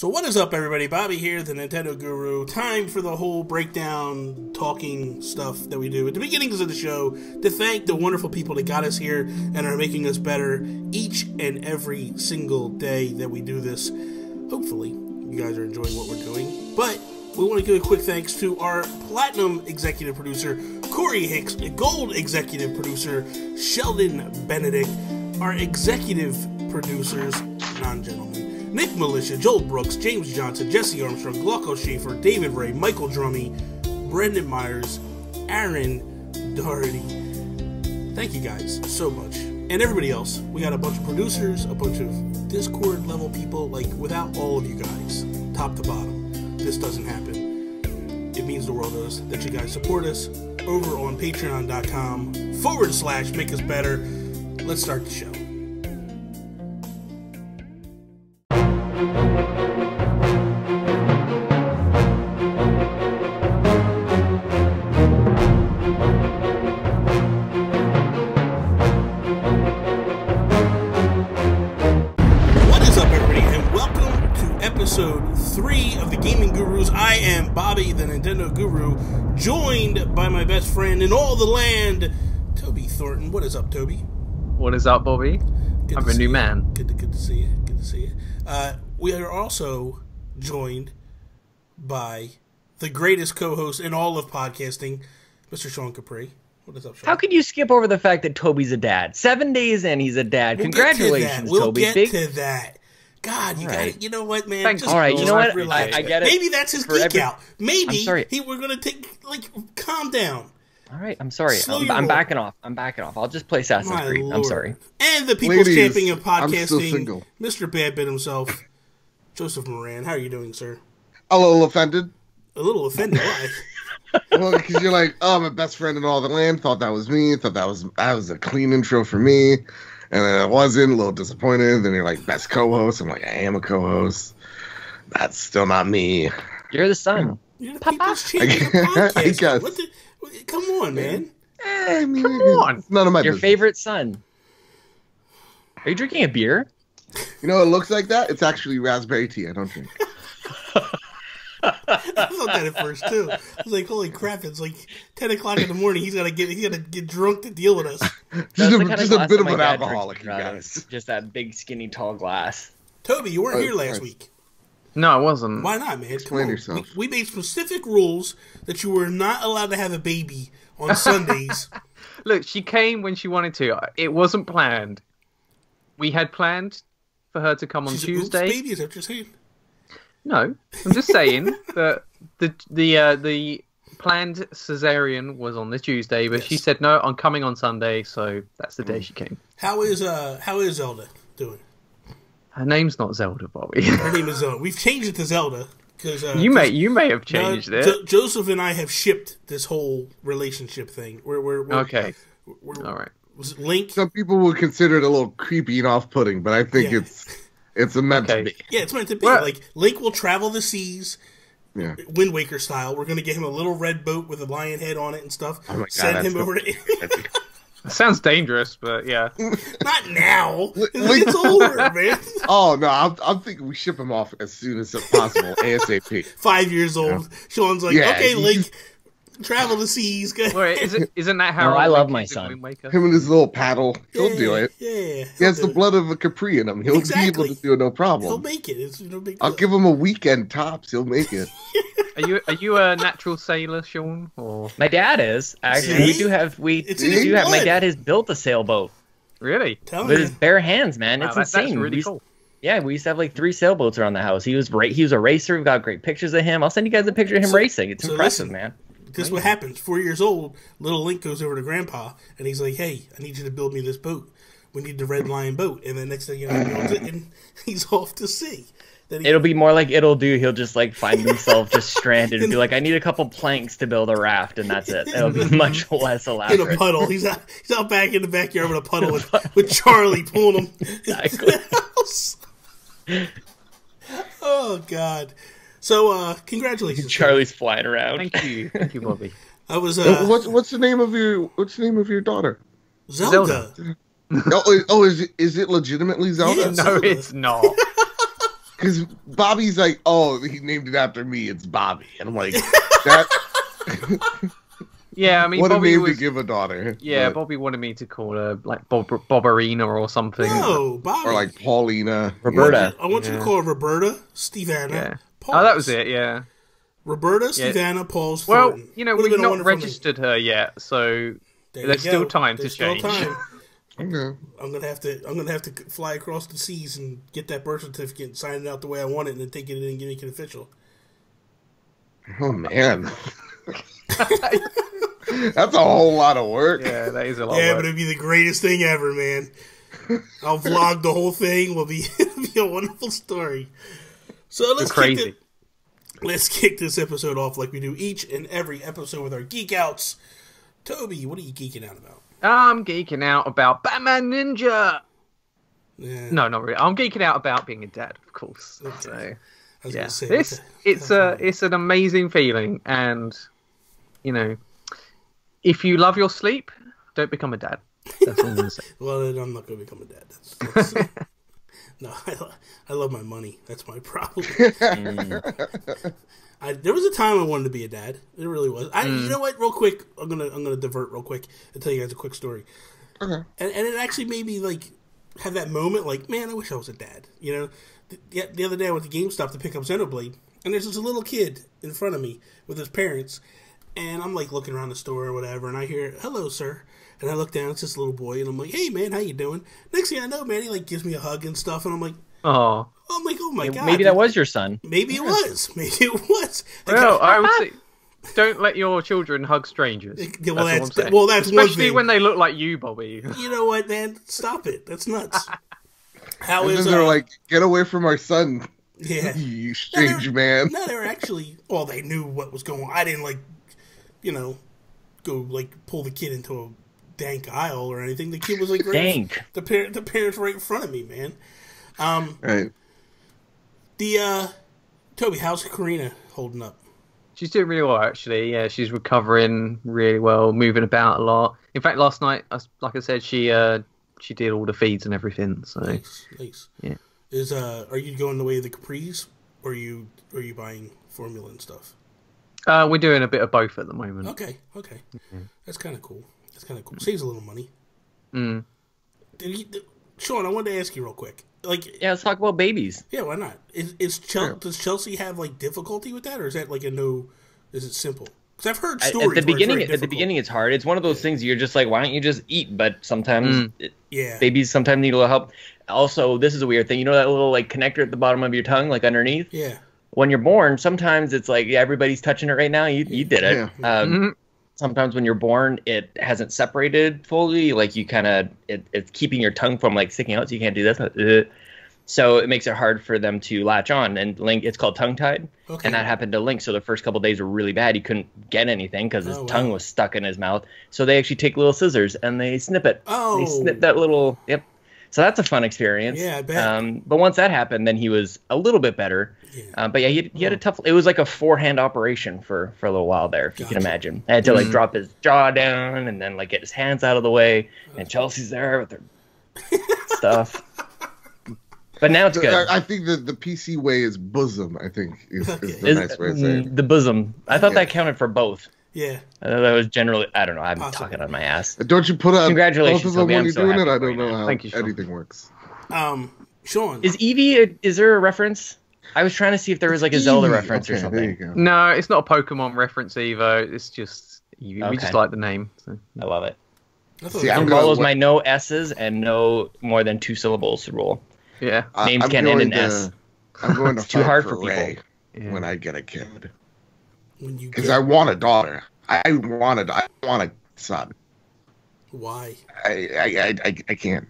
So what is up, everybody? Bobby here, the Nintendo Guru. Time for the whole breakdown, talking stuff that we do at the beginnings of the show to thank the wonderful people that got us here and are making us better each and every single day that we do this. Hopefully, you guys are enjoying what we're doing. But we want to give a quick thanks to our Platinum Executive Producer, Cory Hicks, Gold Executive Producer, Sheldon Benedict, our Executive Producers, non-gentlemen, Nick Milicia, Joel Brooks, James Johnson, Jesse Armstrong, Glauco Schaffer, David Ray, Michael Drummie, Brendan Myers, Aaron Doherty. Thank you guys so much. And everybody else. We got a bunch of producers, a bunch of Discord level people. Like, without all of you guys, top to bottom, this doesn't happen. It means the world to us that you guys support us over on patreon.com/make us better. Let's start the show. I am Bobby, the Nintendo Guru, joined by my best friend in all the land, Toby Thornton. What is up, Toby? What is up, Bobby? I'm a new man. Good to see you. Good to see you. We are also joined by the greatest co-host in all of podcasting, Mr. Sean Capri. What is up, Sean? How could you skip over the fact that Toby's a dad? 7 days in, he's a dad. Congratulations, Toby. We'll get to that. God, you got it. You know what, man? Thanks. All right, you know what? I get it. Maybe that's his geek out. Maybe we're going to take, calm down. All right, I'm sorry. I'm backing off. I'll just play Assassin's Creed. I'm sorry. And the people's champion of podcasting, Mr. Badbit himself, Joseph Moran. How are you doing, sir? A little offended. A little offended? Why? Well, because you're like, oh, my best friend in all the land. Thought that was me. Thought that was a clean intro for me. And then it wasn't, a little disappointed. Then you're like, best co-host. I'm like, I am a co-host. That's still not me. You're the son. You're the people's champion of podcasting. Come on, man. I mean, come on. It's none of my business. Favorite son. Are you drinking a beer? You know, it looks like that. It's actually raspberry tea. I don't drink. I thought that at first too. I was like, "Holy crap!" It's like 10 o'clock in the morning. He's gotta get drunk to deal with us. just a bit of an alcoholic, you guys. Just that big, skinny, tall glass. Toby, you weren't here last week. No, I wasn't. Why not, man? Explain yourself. We made specific rules that you were not allowed to have a baby on Sundays. Look, she came when she wanted to. It wasn't planned. We had planned for her to come on Tuesday. Oops, baby, is that what you're saying? No, I'm just saying that the planned cesarean was on this Tuesday, but she said no, I'm coming on Sunday, so that's the day she came. How is Zelda doing? Her name's not Zelda, Bobby. Her name is Zelda. We've changed it to Zelda because you may have changed it. Joseph and I have shipped this whole relationship thing. We're okay. All right. Was it Link? Some people would consider it a little creepy and off-putting, but I think it's meant to be. Yeah, it's meant to be. Like, Link will travel the seas, Wind Waker style. We're going to get him a little red boat with a lion head on it and stuff. Oh my God, send him over to... It sounds dangerous, but yeah. Not now. It's older, man. Oh, no, I'm thinking we ship him off as soon as possible, ASAP. 5 years old. Yeah. Sean's like, okay, Link... Travel the seas. Wait, isn't that how? No, I love my son. Him and his little paddle. He'll do it. Yeah. He has the blood of a Capri in him. He'll be able to do it, no problem. He'll make it. It's no big deal. I'll give him a weekend tops. He'll make it. Are you a natural sailor, Sean? Or my dad is actually. We do have. My dad has built a sailboat. Really? With his bare hands, man. Wow, it's insane. That's really cool. Yeah, we used to have like 3 sailboats around the house. He was a racer. We've got great pictures of him. I'll send you guys a picture of him racing. It's impressive, man. This is what happens. 4 years old, little Link goes over to Grandpa, and he's like, hey, I need you to build me this boat. We need the Red Lion boat. And then next thing you know, he builds it, and he's off to sea. It'll be more like He'll just like find himself just stranded and be like, I need a couple planks to build a raft, and that's it. It'll be much less elaborate. In a puddle. He's out back in the backyard with a puddle with Charlie pulling him. Exactly. Oh, God. So, congratulations. Charlie's flying around. Thank you, Bobby. I was. What's the name of your daughter? Zelda. Oh, is it legitimately Zelda? Yeah, no, it's not. because Bobby's like, oh, he named it after me. It's Bobby, and I'm like, that. Yeah, I mean, what Bobby a name was, to give a daughter. Yeah, but, Bobby wanted me to call her like Bobberina or something. No, Bobby. or like Paulina. Roberta. I want you to call her Roberta, Stevana, Yeah. Pauls. Oh, that was it. Yeah. Roberta, Stevana, Pauls. Well, Thornton. you know, Would've we've been a not wonderful registered her yet, so There there's you still go. time There's to change. Still time. Okay. I'm gonna have to fly across the seas and get that birth certificate and sign it out the way I want it, and then take it in and make it official. Oh man. That's a whole lot of work. Yeah, that is a lot. Yeah, of but work. it'd be the greatest thing ever, man. I'll vlog the whole thing. It'll be a wonderful story. So let's kick this episode off like we do each and every episode with our geek outs. Toby, what are you geeking out about? I'm geeking out about Batman Ninja. Yeah. No, not really. I'm geeking out about being a dad, of course. Okay. So, I was yeah, gonna say it's an amazing feeling, and you know, if you love your sleep, don't become a dad. That's all I'm gonna say. Well, then I'm not gonna become a dad. No, I love my money. That's my problem. There was a time I wanted to be a dad. It really was. You know what? Real quick, I'm gonna divert real quick and tell you guys a quick story. Okay. And it actually made me like have that moment, like, man, I wish I was a dad. You know, the other day I went to GameStop to pick up Xenoblade, and there's this little kid in front of me with his parents, and I'm like looking around the store or whatever, and I hear, "Hello, sir." And I look down, it's this little boy, and I'm like, "Hey, man, how you doing?" Next thing I know, man, he like gives me a hug and stuff, and I'm like, Oh, oh my god, Maybe that was your son. maybe it was, maybe it was. well, I would say, don't let your children hug strangers. Well, that's that's one especially thing. When they look like you, Bobby. You know what, man? Stop it. That's nuts. How And is then they're like, get away from our son, yeah? you strange man. No, they were actually. Well, they knew what was going on. I didn't go pull the kid into a dank aisle or anything. The kid was like, Dank. The parents right in front of me, man. Right. Toby, how's Karina holding up? She's doing really well, actually. Yeah, she's recovering really well, moving about a lot. In fact, last night, like I said, she did all the feeds and everything. So Nice. Yeah. Are you going the way of the Capris, or are you buying formula and stuff? we're doing a bit of both at the moment. Okay. That's kind of cool. Saves a little money. Mm. Sean, I wanted to ask you real quick. Yeah, let's talk about babies. Yeah, why not? Does Chelsea have difficulty with that, or is that is it simple? Because I've heard stories at the beginning. At the beginning, it's hard. It's one of those things you're just like, why don't you just eat? But sometimes, babies sometimes need a little help. Also, this is a weird thing. You know that little connector at the bottom of your tongue, underneath. Yeah. When you're born, sometimes it's like, everybody's touching it right now. You did it. Yeah. Sometimes when you're born, it hasn't separated fully. You kind of it's keeping your tongue from sticking out, so you can't do this. So it makes it hard for them to latch on. And Link, it's called tongue tied, and that happened to Link. So the first couple of days were really bad. He couldn't get anything because his tongue was stuck in his mouth. So they actually take little scissors and they snip it. Oh, they snip that little. Yep. So that's a fun experience. Yeah, I bet. But once that happened, then he was a little bit better. Yeah. But yeah, he had a tough. It was like a 4-hand operation for a little while there, if you can imagine. I had to drop his jaw down and then get his hands out of the way. And Chelsea's there with her stuff. But now it's good. I think the PC way is bosom. I think is the nice way to say it. The bosom. I thought that counted for both. Yeah. That was generally. I don't know. I'm talking on my ass. Don't you put out Congratulations, both of them Toby. when I'm you're so doing happy it? I for don't you, know how Thank you, Sean. anything works. Sean. Is Eevee? Is there a reference? I was trying to see if there was a Zelda reference or something. There you go. No, it's not a Pokemon reference either. It's just Eevee. We just like the name. So. I love it. See, It follows my no S's and no more than 2 syllables rule. Yeah. Names can't end in S. I'm going to It's too fight hard for for people. Ray when when I get a kid. Because I I want a daughter. I want a son. Why? I can't.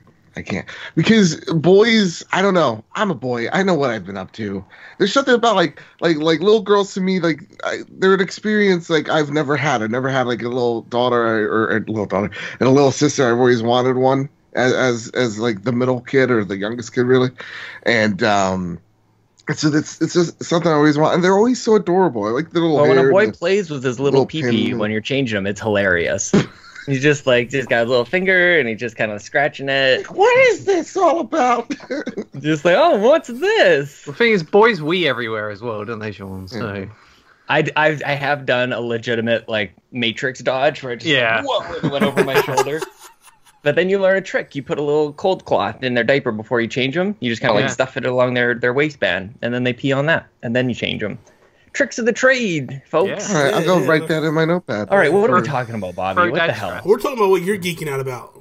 Because boys, I don't know. I'm a boy. I know what I've been up to. There's something about like little girls to me, they're an experience I've never had. I've never had a little daughter or a little daughter and a little sister. I've always wanted one as the middle kid or the youngest kid really. And so it's just something I always want. And they're always so adorable. I like the little hair. When a boy plays with his little pee-pee pin. when you're changing him, it's hilarious. He's just got a little finger, and he's just kind of scratching it. What is this all about? Just like, oh, what's this? The thing is, boys wee everywhere as well, don't they, Sean? So I have done a legitimate like Matrix dodge where I just whoa, it went over my shoulder. But then you learn a trick. You put a little cold cloth in their diaper before you change them. You just kind of like stuff it along their waistband, and then they pee on that, and then you change them. Tricks of the trade, folks. All right, I'll go write that in my notepad. All right, what are we talking about, Bobby? What the hell? We're talking about what you're geeking out about.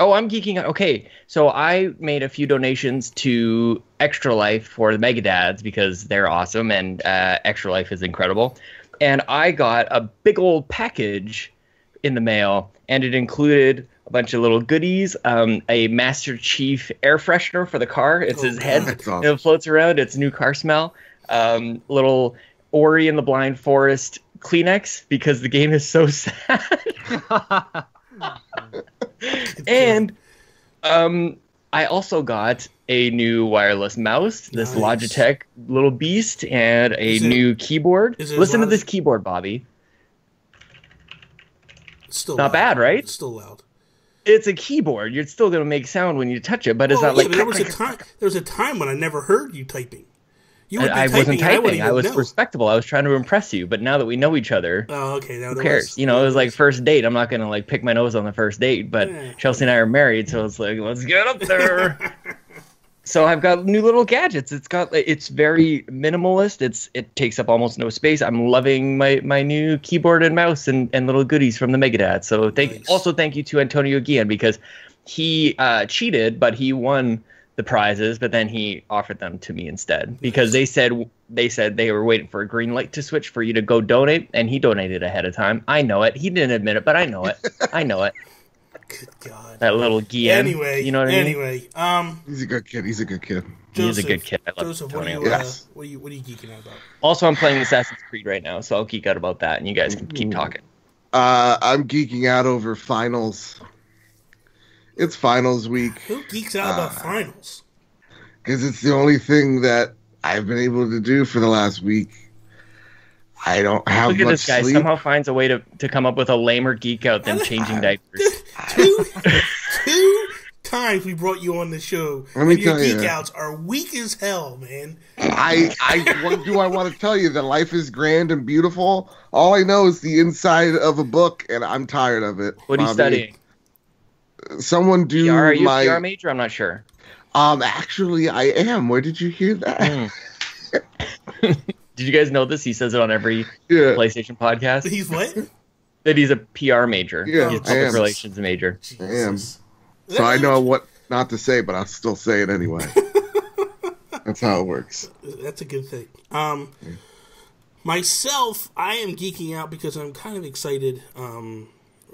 Oh, I'm geeking out. Okay, so I made a few donations to Extra Life for the Megadads because they're awesome and Extra Life is incredible. And I got a big old package in the mail, and it included a bunch of little goodies, a Master Chief air freshener for the car. It's his head. Awesome. It floats around. It's new car smell. Little Ori and the Blind Forest Kleenex because the game is so sad. And I also got a new wireless mouse, this Logitech little beast, and a new keyboard. Listen to this keyboard, Bobby. It's still not loud. bad, right? It's still loud. It's a keyboard. You're still going to make sound when you touch it, but it's not like... But there was a time when I never heard you typing. I wasn't typing. I was respectable. I was trying to impress you. But now that we know each other, who cares? It was like first date. I'm not going to like pick my nose on the first date. But Chelsea and I are married, so it's like, let's get up there. So I've got new little gadgets. It's very minimalist. It takes up almost no space. I'm loving my new keyboard and mouse and little goodies from the Megadad. So thank you to Antonio Guillen because he cheated, but he won the prizes, but then he offered them to me instead because they said they were waiting for a green light to switch for you to go donate, and he donated ahead of time. I know it. He didn't admit it, but I know it. I know it. Good God. That little Guillen. Anyway, you know what I mean? He's a good kid. He's a good kid. He's a good kid. I love Joseph, Antonio. what are you geeking out about? Also, I'm playing Assassin's Creed right now, so I'll geek out about that, and you guys can keep talking. I'm geeking out over finals. It's finals week. Who geeks out about finals? Because it's the only thing that I've been able to do for the last week. I don't have Look at much this guy. sleep. Somehow finds a way to come up with a lamer geek out than changing diapers. Two times we brought you on the show, and your geek outs are weak as hell, man. What do I want to tell you? That life is grand and beautiful. All I know is the inside of a book, and I'm tired of it. What are you studying? Someone do PR, are you a PR major? I'm not sure. Actually, I am. Where did you hear that? Did you guys know this? He says it on every PlayStation podcast. He's what? That he's a PR major. Yeah, he's a public relations major. Jesus. I am. So I know what not to say, but I'll still say it anyway. That's how it works. That's a good thing. Myself, I am geeking out because I'm kind of excited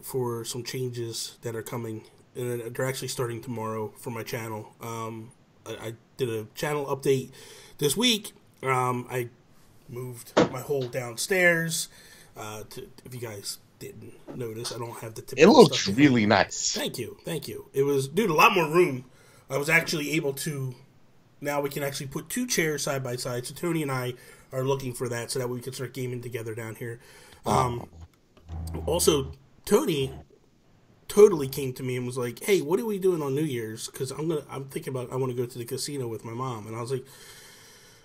for some changes that are coming. And they're actually starting tomorrow for my channel. I did a channel update this week. I moved my hole downstairs. If you guys didn't notice, I don't have the typical It looks stuff really nice. Thank you. It was, a lot more room. I was actually able to, now we can actually put two chairs side by side. So Tony and I are looking for that so that we can start gaming together down here. Also, Tony totally came to me and was like, "Hey, what are we doing on New Year's? Because I'm thinking about, I want to go to the casino with my mom." And I was like,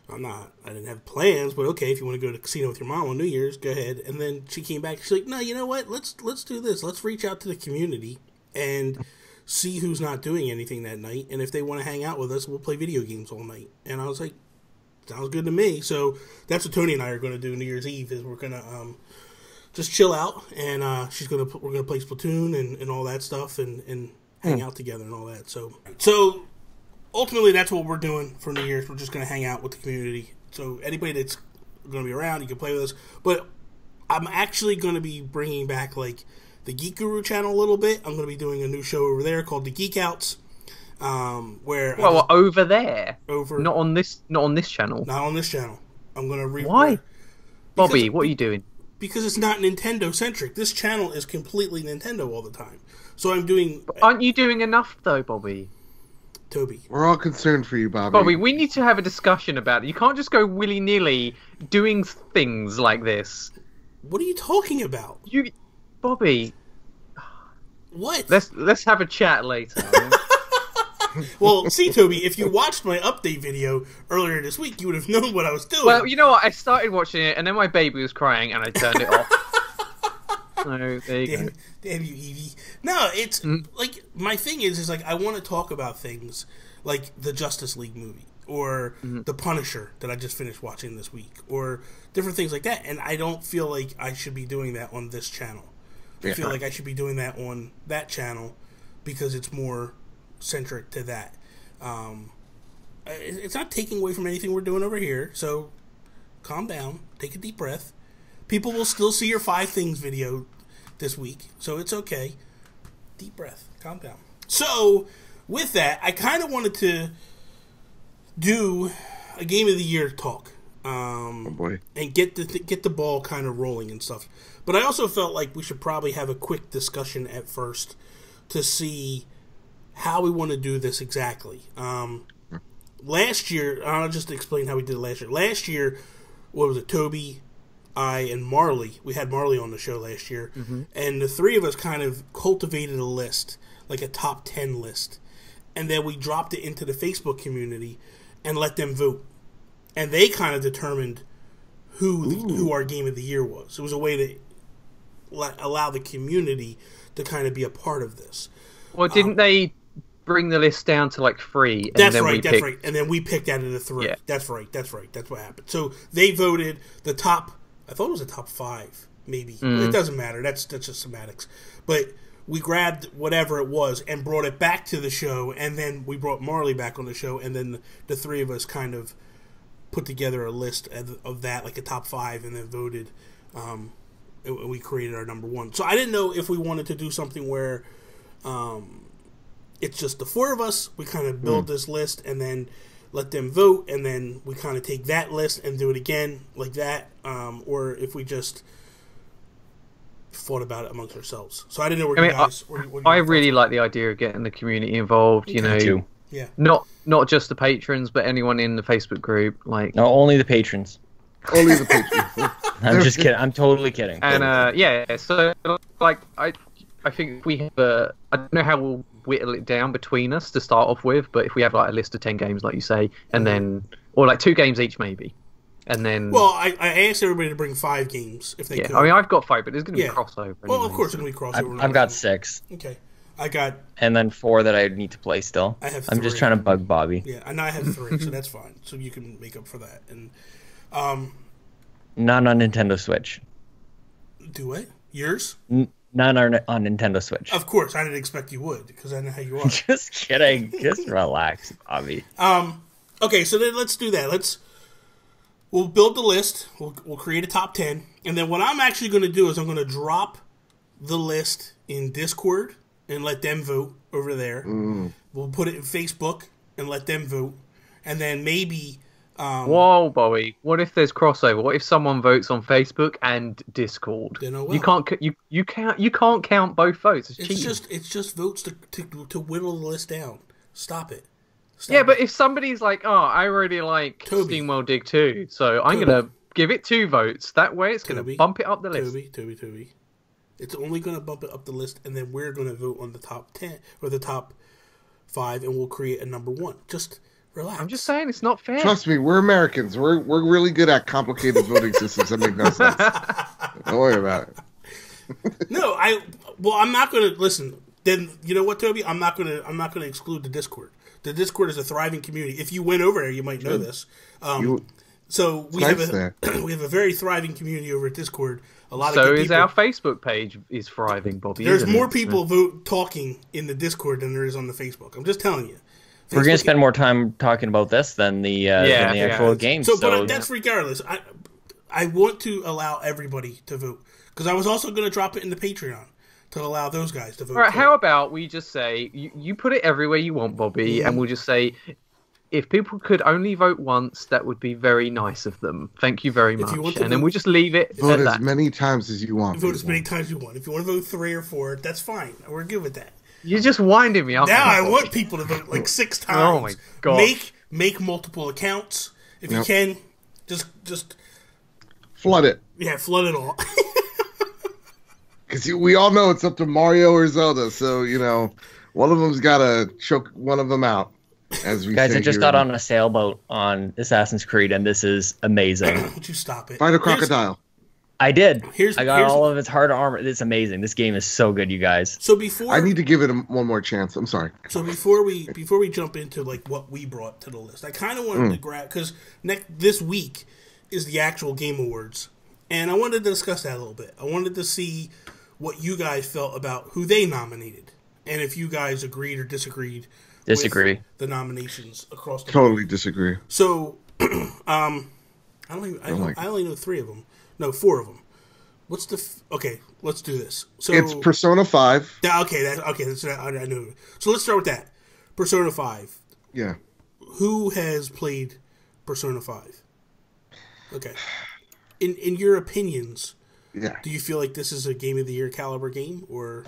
I didn't have plans, but okay, if you want to go to the casino with your mom on New Year's, go ahead. And then she came back. She's like, "No, you know what? Let's do this. Let's reach out to the community and see who's not doing anything that night. And if they want to hang out with us, we'll play video games all night." And I was like, "Sounds good to me." So that's what Tony and I are going to do New Year's Eve. Is we're gonna just chill out, and we're gonna play Splatoon and all that stuff, and hang out together and all that. So ultimately, that's what we're doing for New Year's. We're just gonna hang out with the community. So anybody that's gonna be around, you can play with us. But I'm actually gonna be bringing back like the Geek Guru channel a little bit. I'm gonna be doing a new show over there called the Geek Outs. Over there, not on this channel. Not on this channel. I'm gonna Why, Bobby? What are you doing? Because it's not Nintendo centric. This channel is completely Nintendo all the time. So I'm doing. Aren't you doing enough though, Bobby? Toby, we're all concerned for you, Bobby. Bobby, we need to have a discussion about it. You can't just go willy-nilly doing things like this. What are you talking about? Bobby. What? Let's have a chat later. Well, see, Toby, if you watched my update video earlier this week, you would have known what I was doing. Well, you know what? I started watching it, and then my baby was crying, and I turned it off. So, there you go. Damn you, Evie. No, it's, like, my thing is like, I want to talk about things like the Justice League movie, or The Punisher that I just finished watching this week, or different things like that, and I don't feel like I should be doing that on this channel. I feel like I should be doing that on that channel, because it's more centric to that. It's not taking away from anything we're doing over here, so calm down, take a deep breath. People will still see your 5 things video this week, so it's okay. Deep breath, calm down. So with that, I kind of wanted to do a Game of the Year talk, oh boy, and get the ball kind of rolling and stuff. But I also felt like we should probably have a quick discussion at first to see how we want to do this exactly. Last year, I'll just explain how we did it last year. Last year, what was it, Toby, I, and Marley. We had Marley on the show last year. And the 3 of us kind of cultivated a list, like a top 10 list. And then we dropped it into the Facebook community and let them vote. And they kind of determined who our Game of the Year was. It was a way to allow the community to kind of be a part of this. Well, didn't they bring the list down to like 3? That's right. And then we picked out of the 3. Yeah. That's right. That's what happened. So they voted the top, I thought it was the top 5, maybe. It doesn't matter. That's just semantics. But we grabbed whatever it was and brought it back to the show, and then we brought Marley back on the show, and then the 3 of us kind of put together a list of that, like a top 5, and then voted. We created our number 1. So I didn't know if we wanted to do something where it's just the 4 of us. We kind of build this list and then let them vote, and then we kind of take that list and do it again like that, or if we just thought about it amongst ourselves. So I didn't know where you guys. I really like the idea of getting the community involved. You know, too. Yeah. Not just the patrons, but anyone in the Facebook group. Like, no, only the patrons. Only the patrons. I'm just kidding. I'm totally kidding. And yeah, so like I think we have I don't know how we'll whittle it down between us to start off with, but if we have like a list of 10 games, like you say, and then or like 2 games each maybe, and then I asked everybody to bring 5 games if they could. I mean, I've got 5, but there's going to be crossover. Well, anyway, of course, there's going to be crossover. I've got 6. Okay, I got, and then 4 that I need to play still. I have. I'm just trying to bug Bobby. Yeah, and I have 3, so that's fine. So you can make up for that. And not on Nintendo Switch. Do it? Yours? None on Nintendo Switch. Of course, I didn't expect you would, because I know how you are. Just kidding. Just relax, Bobby. Okay, so then let's do that. We'll build the list. We'll create a top 10, and then what I'm actually going to do is I'm going to drop the list in Discord and let them vote over there. We'll put it in Facebook and let them vote, and then maybe. Whoa, Bobby! What if there's crossover? What if someone votes on Facebook and Discord? Then I will. You can't count both votes. It's cheating. It's just votes to whittle the list down. Stop it. But if somebody's like, oh, I really like Steamworld Dig 2, so I'm gonna give it 2 votes. That way, it's gonna bump it up the list. Toby. It's only gonna bump it up the list, and then we're gonna vote on the top 10 or the top 5, and we'll create a number 1. Just. Relax. I'm just saying it's not fair. Trust me, we're Americans. We're really good at complicated voting systems that make no sense. Don't worry about it. No, I'm not going to listen. Then you know what, Toby? I'm not going to exclude the Discord. The Discord is a thriving community. If you went over there, you might know this. So we have a very thriving community over at Discord. A lot of good people. Our Facebook page is thriving, Bobby. There's more people talking in the Discord than there is on the Facebook. I'm just telling you. We're going to spend more time talking about this than the actual game. But that's regardless. I want to allow everybody to vote, because I was also going to drop it in the Patreon to allow those guys to vote. All right, how about we just say, you put it everywhere you want, Bobby, and we'll just say, if people could only vote once, that would be very nice of them. Thank you very much. And then we'll just leave it vote as many times as you want. Vote as many times as you want. If you want to vote 3 or 4, that's fine. We're good with that. You're just winding me up. Now I want people to vote like 6 times. Oh my god! Make multiple accounts if you can. Just flood it. Yeah, flood it all. Because we all know it's up to Mario or Zelda, so, one of them's got to choke one of them out. As we Guys, say I just here. got on a sailboat on Assassin's Creed, and this is amazing. Would you stop it? Fight a crocodile. I did. Here's- I got here's- all of its hard armor. It's amazing. This game is so good, you guys. So before I need to give it one more chance. I'm sorry. So before we jump into like what we brought to the list, I kind of wanted to grab because this week is the actual Game Awards, and I wanted to discuss that a little bit. I wanted to see what you guys felt about who they nominated, and if you guys agreed or disagreed. Disagree. With the nominations across the Totally disagree. So, I only know 3 of them. No, 4 of them. What's the? Okay, let's do this. So It's Persona 5. I knew. So let's start with that. Persona 5. Yeah. Who has played Persona 5? Okay. In your opinions, Yeah. do you feel like this is a Game of the Year caliber game, or?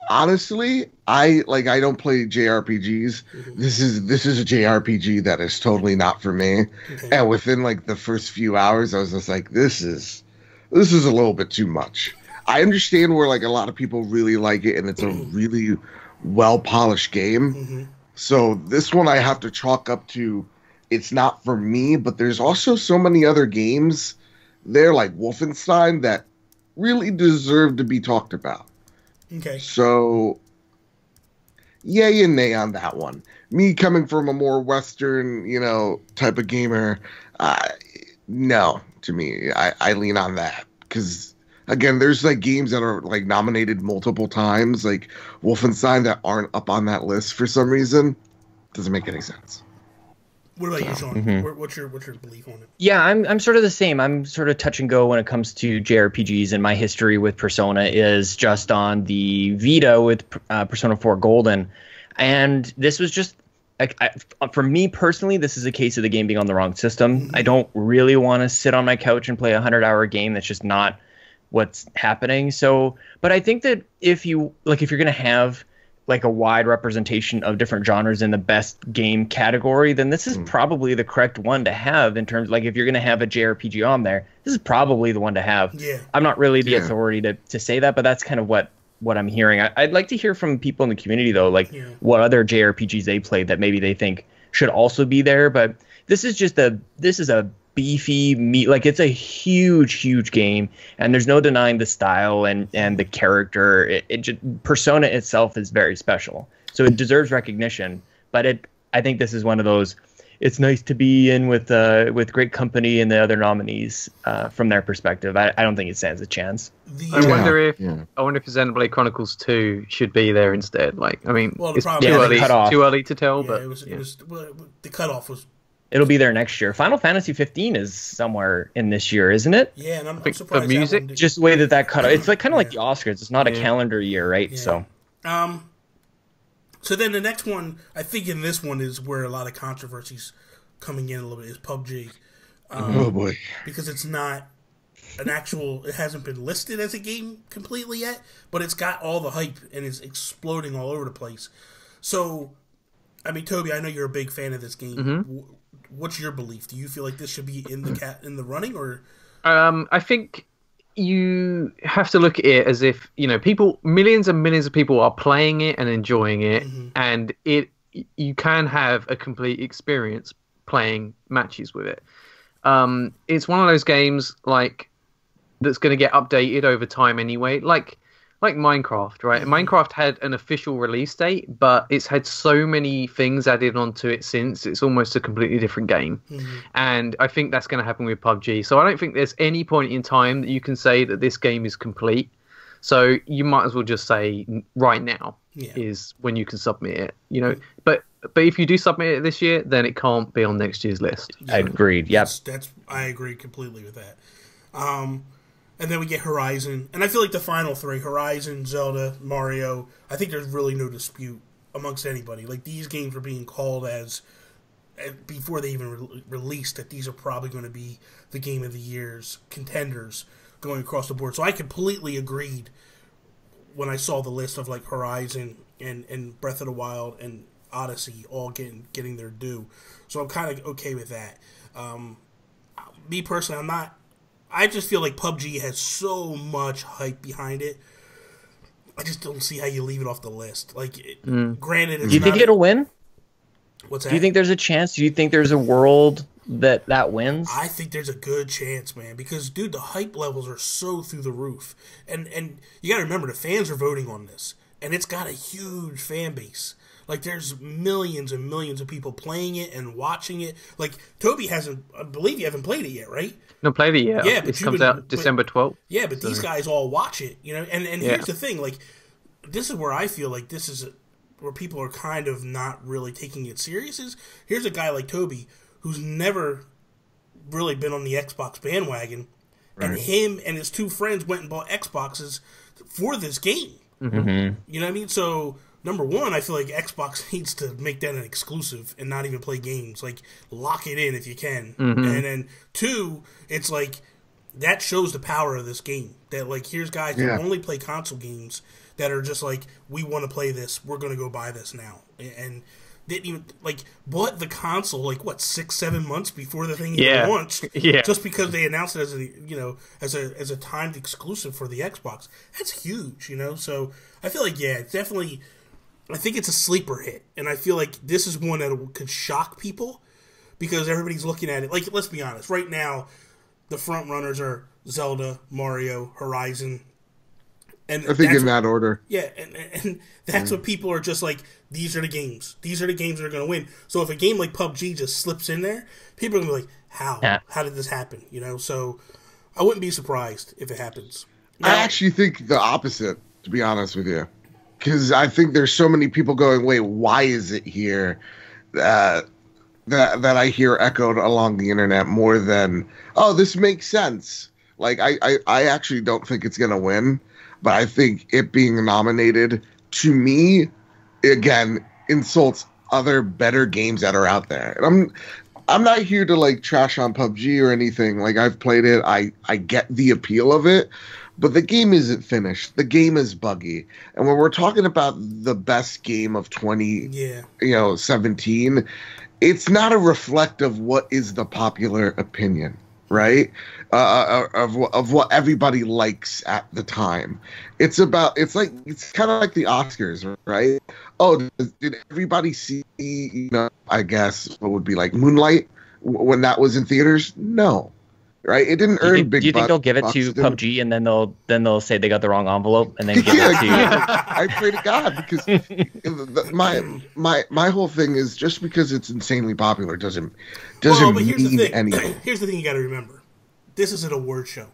Honestly, I don't play JRPGs. This is a JRPG that is totally not for me. Okay. And within like the first few hours, I was just like, this is a little bit too much. I understand where like a lot of people really like it, and it's a really well polished game. So this one I have to chalk up to it's not for me. But there's also so many other games there, like Wolfenstein, that really deserve to be talked about. Okay. So, yay and nay on that one. Me coming from a more Western, type of gamer, no, to me, I lean on that. Because, again, there's, like, games that are, like, nominated multiple times, like Wolfenstein, that aren't up on that list for some reason. Doesn't make any sense. What about you, Sean? What's your belief on it? Yeah, I'm sort of the same. I'm sort of touch and go when it comes to JRPGs, and my history with Persona is just on the Vita with Persona 4 Golden. And this was just, for me personally, this is a case of the game being on the wrong system. I don't really want to sit on my couch and play a 100-hour game. That's just not what's happening. So, but I think that if you're going to have like a wide representation of different genres in the best game category, then this is probably the correct one to have in terms, like, if you're going to have a JRPG on there, this is probably the one to have. Yeah. I'm not really the authority to say that, but that's kind of what I'm hearing. I'd like to hear from people in the community, though, like what other JRPGs they played that maybe they think should also be there. But this is a beefy meat, like, it's a huge game, and there's no denying the style and the character. Persona itself is very special, so it deserves recognition. But I think this is one of those, it's nice to be in with great company and the other nominees from their perspective. I don't think it stands a chance. I wonder if Xenoblade Chronicles 2 should be there instead. Like, I mean, Well, the it's problem is too early to tell, Yeah, but it was the cutoff was. It'll be there next year. Final Fantasy 15 is somewhere in this year, isn't it? Yeah, and I'm think surprised the music- that one didn't- Just the way that cut off. It's like kind of like the Oscars. It's not a calendar year, right? Yeah. So So then the next one, I think in this one is where a lot of controversies coming in a little bit, is PUBG. Oh boy. Because it's not an actual, it hasn't been listed as a game completely yet, but it's got all the hype and is exploding all over the place. So, I mean, Toby, I know you're a big fan of this game. What's your belief? Do you feel like this should be in the running, or? I think you have to look at it as if, millions and millions of people are playing it and enjoying it, and you can have a complete experience playing matches with it. It's one of those games that's going to get updated over time anyway, like Minecraft, right? Minecraft had an official release date, but it's had so many things added onto it since. It's almost a completely different game. And I think that's going to happen with PUBG. So I don't think there's any point in time that you can say that this game is complete. So you might as well just say right now is when you can submit it, But if you do submit it this year, then it can't be on next year's list. I agreed. Yep. I agree completely with that. And then we get Horizon. And I feel like the final 3, Horizon, Zelda, Mario, I think there's really no dispute amongst anybody. Like, these games were being called as, before they even released, that these are probably going to be the Game of the Year's contenders going across the board. So I completely agreed when I saw the list of, like, Horizon and Breath of the Wild and Odyssey all getting their due. So I'm kind of okay with that. Me personally, I just feel like PUBG has so much hype behind it I just don't see how you leave it off the list. Like, granted, it's Do you think it'll win? What's that? Do you think there's a chance? Do you think there's a world that wins? I think there's a good chance, man, because, dude, the hype levels are so through the roof. And you got to remember, the fans are voting on this, and it's got a huge fan base. Like, there's millions and millions of people playing it and watching it. Like, Toby hasn't, I believe you haven't played it yet, right? No, played it yet. Yeah, but it comes out December 12th. Yeah, but these guys all watch it, you know? And here's the thing, like, this is where I feel like this is where people are kind of not really taking it serious. Here's a guy like Toby who's never really been on the Xbox bandwagon, and him and his two friends went and bought Xboxes for this game. Mm-hmm. You know what I mean? So, number one, I feel like Xbox needs to make that an exclusive and not even play games. Like, lock it in if you can. Mm-hmm. And then, two, it's like, that shows the power of this game. That, like, here's guys that only play console games that are just like, we want to play this, we're going to go buy this now. And didn't even, like, bought the console, like, what, 6-7 months before the thing even launched? Yeah. Just because they announced it as a, you know, as a timed exclusive for the Xbox. That's huge, you know? So, I feel like, it's definitely, I think it's a sleeper hit. And I feel like this is one that could shock people because everybody's looking at it. Like, let's be honest, right now, the front runners are Zelda, Mario, Horizon. And I think in that order. Yeah, and that's what people are just like, these are the games. These are the games that are going to win. So if a game like PUBG just slips in there, people are going to be like, how? Yeah. How did this happen? You know, so I wouldn't be surprised if it happens. I actually think the opposite, to be honest with you. Because I think there's so many people going, wait, why is it here? That I hear echoed along the internet more than, oh, this makes sense. Like, I actually don't think it's going to win. But I think it being nominated, to me, again, insults other better games that are out there. And I'm not here to, like, trash on PUBG or anything. Like, I've played it. I get the appeal of it. But the game isn't finished. The game is buggy. And when we're talking about the best game of 2017, it's not a reflect of what is the popular opinion, right? Of what everybody likes at the time. It's kind of like the Oscars, right? Oh, did everybody see, you know, I guess what would be like Moonlight when that was in theaters? No. Right? It didn't earn big. Do you think they'll give it to PUBG and then they'll say they got the wrong envelope and then give it to you? I pray to God, because my whole thing is just because it's insanely popular doesn't mean anything. Here's the thing you got to remember. This is an award show,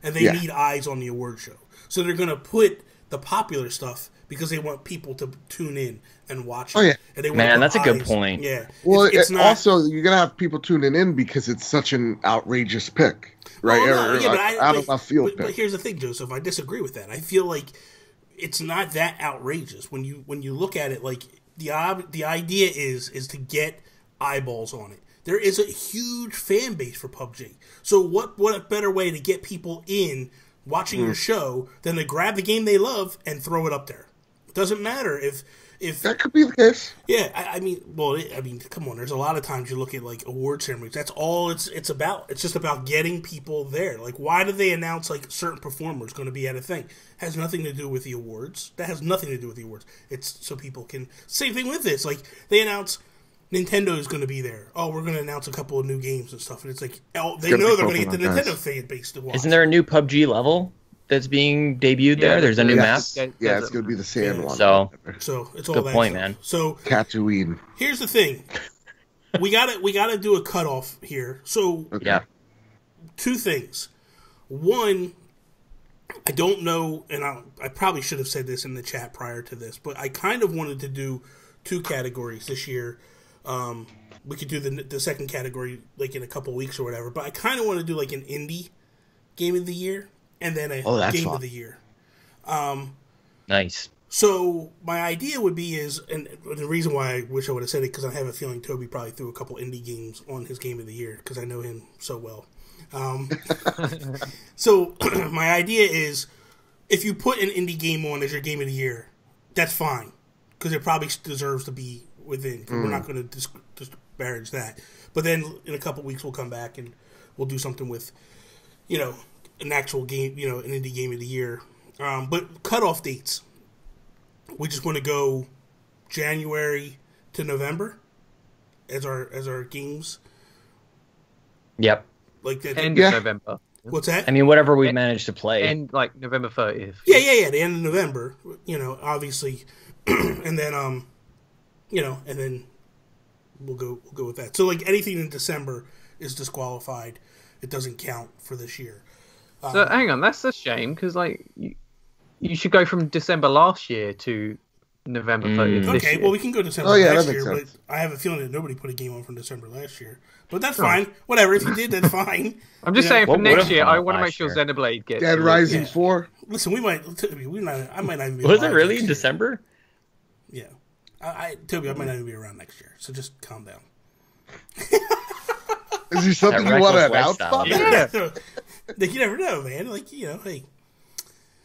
and they need eyes on the award show. So they're going to put the popular stuff because they want people to tune in and watch it. Oh, yeah. And they Man, that's a good point. Yeah. Well, it's not, also, you're going to have people tuning in because it's such an outrageous pick, right? Out of left field pick. But here's the thing, Joseph. I disagree with that. I feel like it's not that outrageous. When you look at it, like, the idea is to get eyeballs on it. There is a huge fan base for PUBG. So what a better way to get people in watching your show than to grab the game they love and throw it up there. It doesn't matter if that could be the case. Yeah, I mean, come on. There's a lot of times you look at, like, award ceremonies. That's all it's about. It's just about getting people there. Like, why do they announce, like, certain performers going to be at a thing? It has nothing to do with the awards. That has nothing to do with the awards. It's so people can. Same thing with this. Like, they announce Nintendo is going to be there. Oh, we're going to announce a couple of new games and stuff. And it's like, they know they're going to get the Nintendo fan base to watch. Isn't there a new PUBG level that's being debuted there? There's a new map. Yeah, it's going to be the sand one. So it's all good that point, stuff. man. So Tatooine. Here's the thing. we gotta do a cutoff here. So two things. One, I don't know, and I probably should have said this in the chat prior to this, but I kind of wanted to do two categories this year. We could do the second category like in a couple weeks or whatever, but I kind of want to do like an indie game of the year and then a game of the year. Nice. So my idea would be and the reason why I wish I would have said it, because I have a feeling Toby probably threw a couple indie games on his game of the year because I know him so well. So my idea is, if you put an indie game on as your game of the year, that's fine, because it probably deserves to be within. We're not going to disparage that. But then in a couple weeks we'll come back and we'll do something with, an actual game, an indie game of the year. But cutoff dates. we just want to go January to November as our games. Yep. Like that. End of November. What's that? I mean, whatever we managed to play. And like November 30th. Yeah. The end of November. Obviously, and then and then we'll go with that. So like anything in December is disqualified. It doesn't count for this year. So hang on, that's a shame because like you should go from December last year to November 30th. This Okay, year. well we can go December last year, but I have a feeling that nobody put a game on from December last year. But that's fine. Whatever. If you did, that's fine. I'm just saying for next year, I want to make sure Xenoblade gets Dead Rising 4. Listen, I might not even be Was it really in December? Yeah. Toby, I might not even be around next year, so just calm down. Is there something you want to announce? Yeah. Like, you never know, man. Like, hey.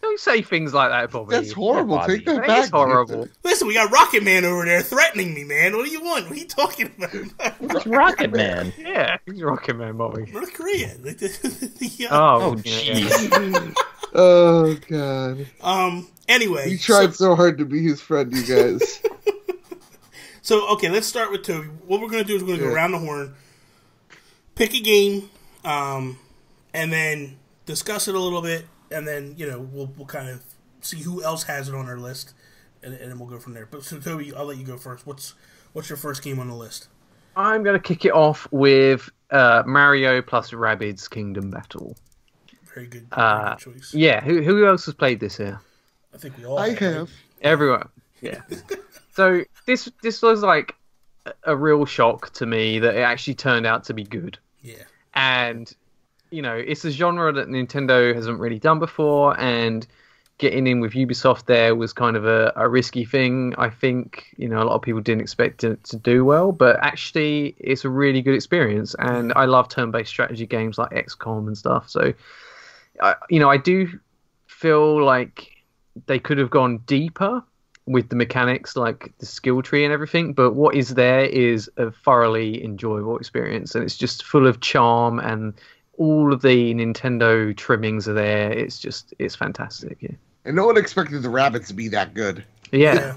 Don't say things like that, Bobby. That's horrible. Bobby. Take that back. It's horrible. Listen, we got Rocket Man over there threatening me, man. What do you want? What are you talking about? It's Rocket Man. Yeah, he's Rocket Man, Bobby. North Korea. Oh, jeez. Oh, God. Anyway. You tried so hard to be his friend, you guys. So, okay, let's start with Toby. What we're going to do is we're going to go around the horn, pick a game, and then discuss it a little bit, and then, we'll kind of see who else has it on our list, and then we'll go from there. But so, Toby, I'll let you go first. What's your first game on the list? I'm going to kick it off with Mario plus Rabbids Kingdom Battle. Very good choice. Yeah, who else has played this here? I think we all have. Everyone. Yeah. So this was like a real shock to me that it actually turned out to be good. Yeah. And it's a genre that Nintendo hasn't really done before, and getting in with Ubisoft there was kind of a risky thing. I think a lot of people didn't expect it to do well, but actually it's a really good experience, and I love turn-based strategy games like XCOM and stuff. So I do feel like they could have gone deeper with the mechanics, like the skill tree and everything, but what is there is a thoroughly enjoyable experience, and it's just full of charm, and all of the Nintendo trimmings are there. It's fantastic. Yeah. And no one expected the rabbits to be that good. Yeah.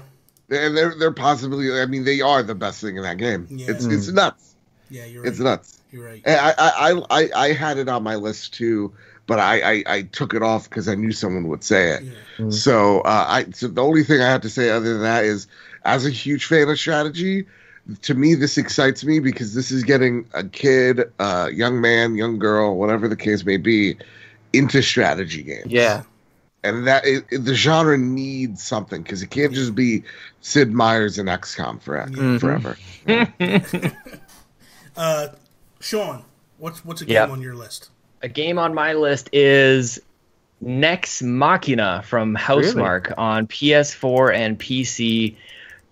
And they're possibly, I mean, they are the best thing in that game. Yeah. It's nuts. Yeah, you're right. It's nuts. You're right. And I had it on my list too, but I took it off because I knew someone would say it. Yeah. So so the only thing I have to say other than that is, as a huge fan of strategy, to me this excites me because this is getting a kid, young man, young girl, whatever the case may be, into strategy games. Yeah. And the genre needs something, because it can't just be Sid Meier's and XCOM forever. Sean, what's a game on your list? A game on my list is Nex Machina from Housemarque on PS4 and PC.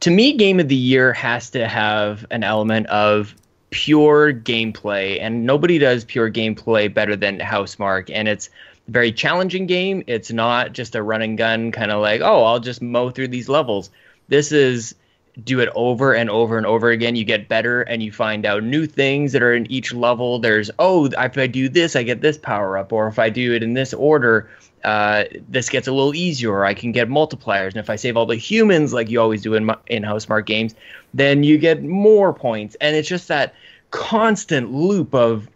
To me, Game of the Year has to have an element of pure gameplay, and nobody does pure gameplay better than Housemarque. And it's a very challenging game. It's not just a run and gun kind of like, oh, I'll just mow through these levels. This is do it over and over and over again. You get better, and you find out new things that are in each level. There's, if I do this, I get this power up, or if I do it in this order, this gets a little easier, or I can get multipliers. And if I save all the humans, like you always do in Housemarque games, then you get more points. And it's just that constant loop of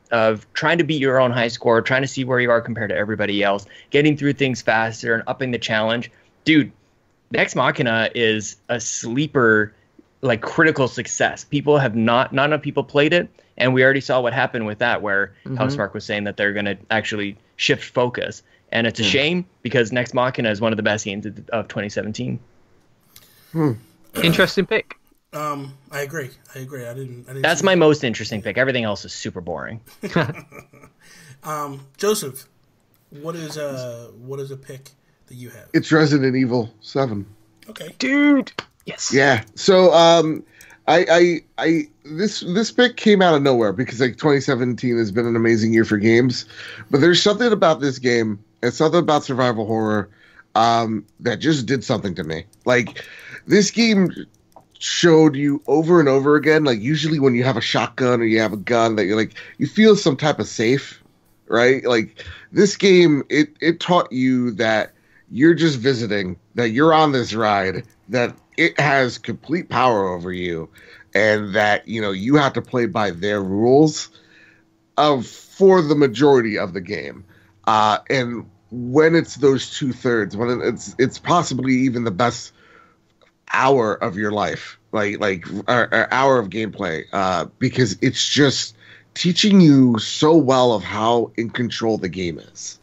trying to beat your own high score, trying to see where you are compared to everybody else, getting through things faster and upping the challenge. Dude, Nex Machina is a sleeper, like critical success. Not enough people played it, and we already saw what happened with that, where Housemarque was saying that they're going to actually shift focus. And it's a shame, because Nex Machina is one of the best games of 2017. Interesting pick. I agree. I didn't. That's my most interesting pick. Everything else is super boring. Joseph, what is a pick that you have? It's Resident Evil 7. Okay, dude. Yes. Yeah. So this pick came out of nowhere, because like 2017 has been an amazing year for games, but there's something about this game. It's something about survival horror that just did something to me. Like, this game showed you over and over again, like usually when you have a shotgun or you have a gun, that you feel some type of safe, right? Like, this game, it taught you that you're just visiting, that you're on this ride, that it has complete power over you, and that, you know, you have to play by their rules for the majority of the game. And when it's those 2/3, when it's possibly even the best hour of your life, like or hour of gameplay, because it's just teaching you so well of how in control the game is.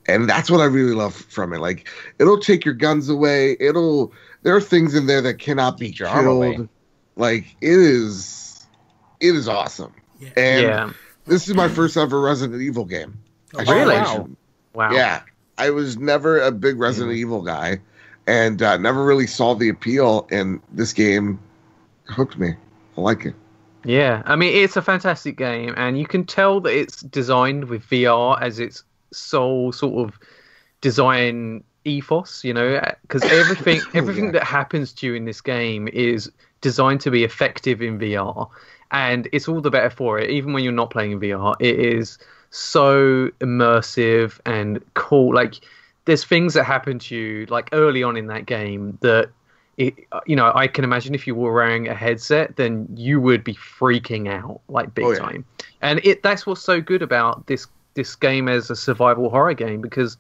And that's what I really love from it. Like, it'll take your guns away. There are things in there that cannot be killed. Like, it is awesome. Yeah. And this is my first ever Resident Evil game. Really? Wow. Yeah. I was never a big Resident Evil guy, and never really saw the appeal, and this game hooked me. I like it. Yeah, I mean, it's a fantastic game, and you can tell that it's designed with VR as its sole sort of design ethos, you know, because everything that happens to you in this game is designed to be effective in VR, and it's all the better for it. Even when you're not playing in VR, it is so immersive and cool. Like, there's things that happen to you like early on in that game that I can imagine if you were wearing a headset, then you would be freaking out like big time. And that's what's so good about this game as a survival horror game, because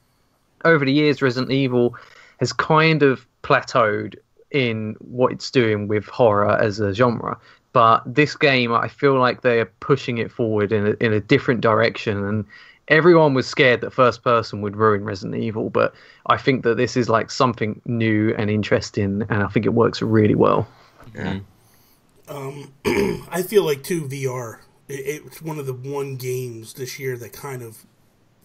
over the years Resident Evil has kind of plateaued in what it's doing with horror as a genre. But this game, I feel like they're pushing it forward in a different direction. And everyone was scared that first person would ruin Resident Evil, but I think that this is like something new and interesting, and I think it works really well. Yeah. I feel like too VR. It's one of the games this year that kind of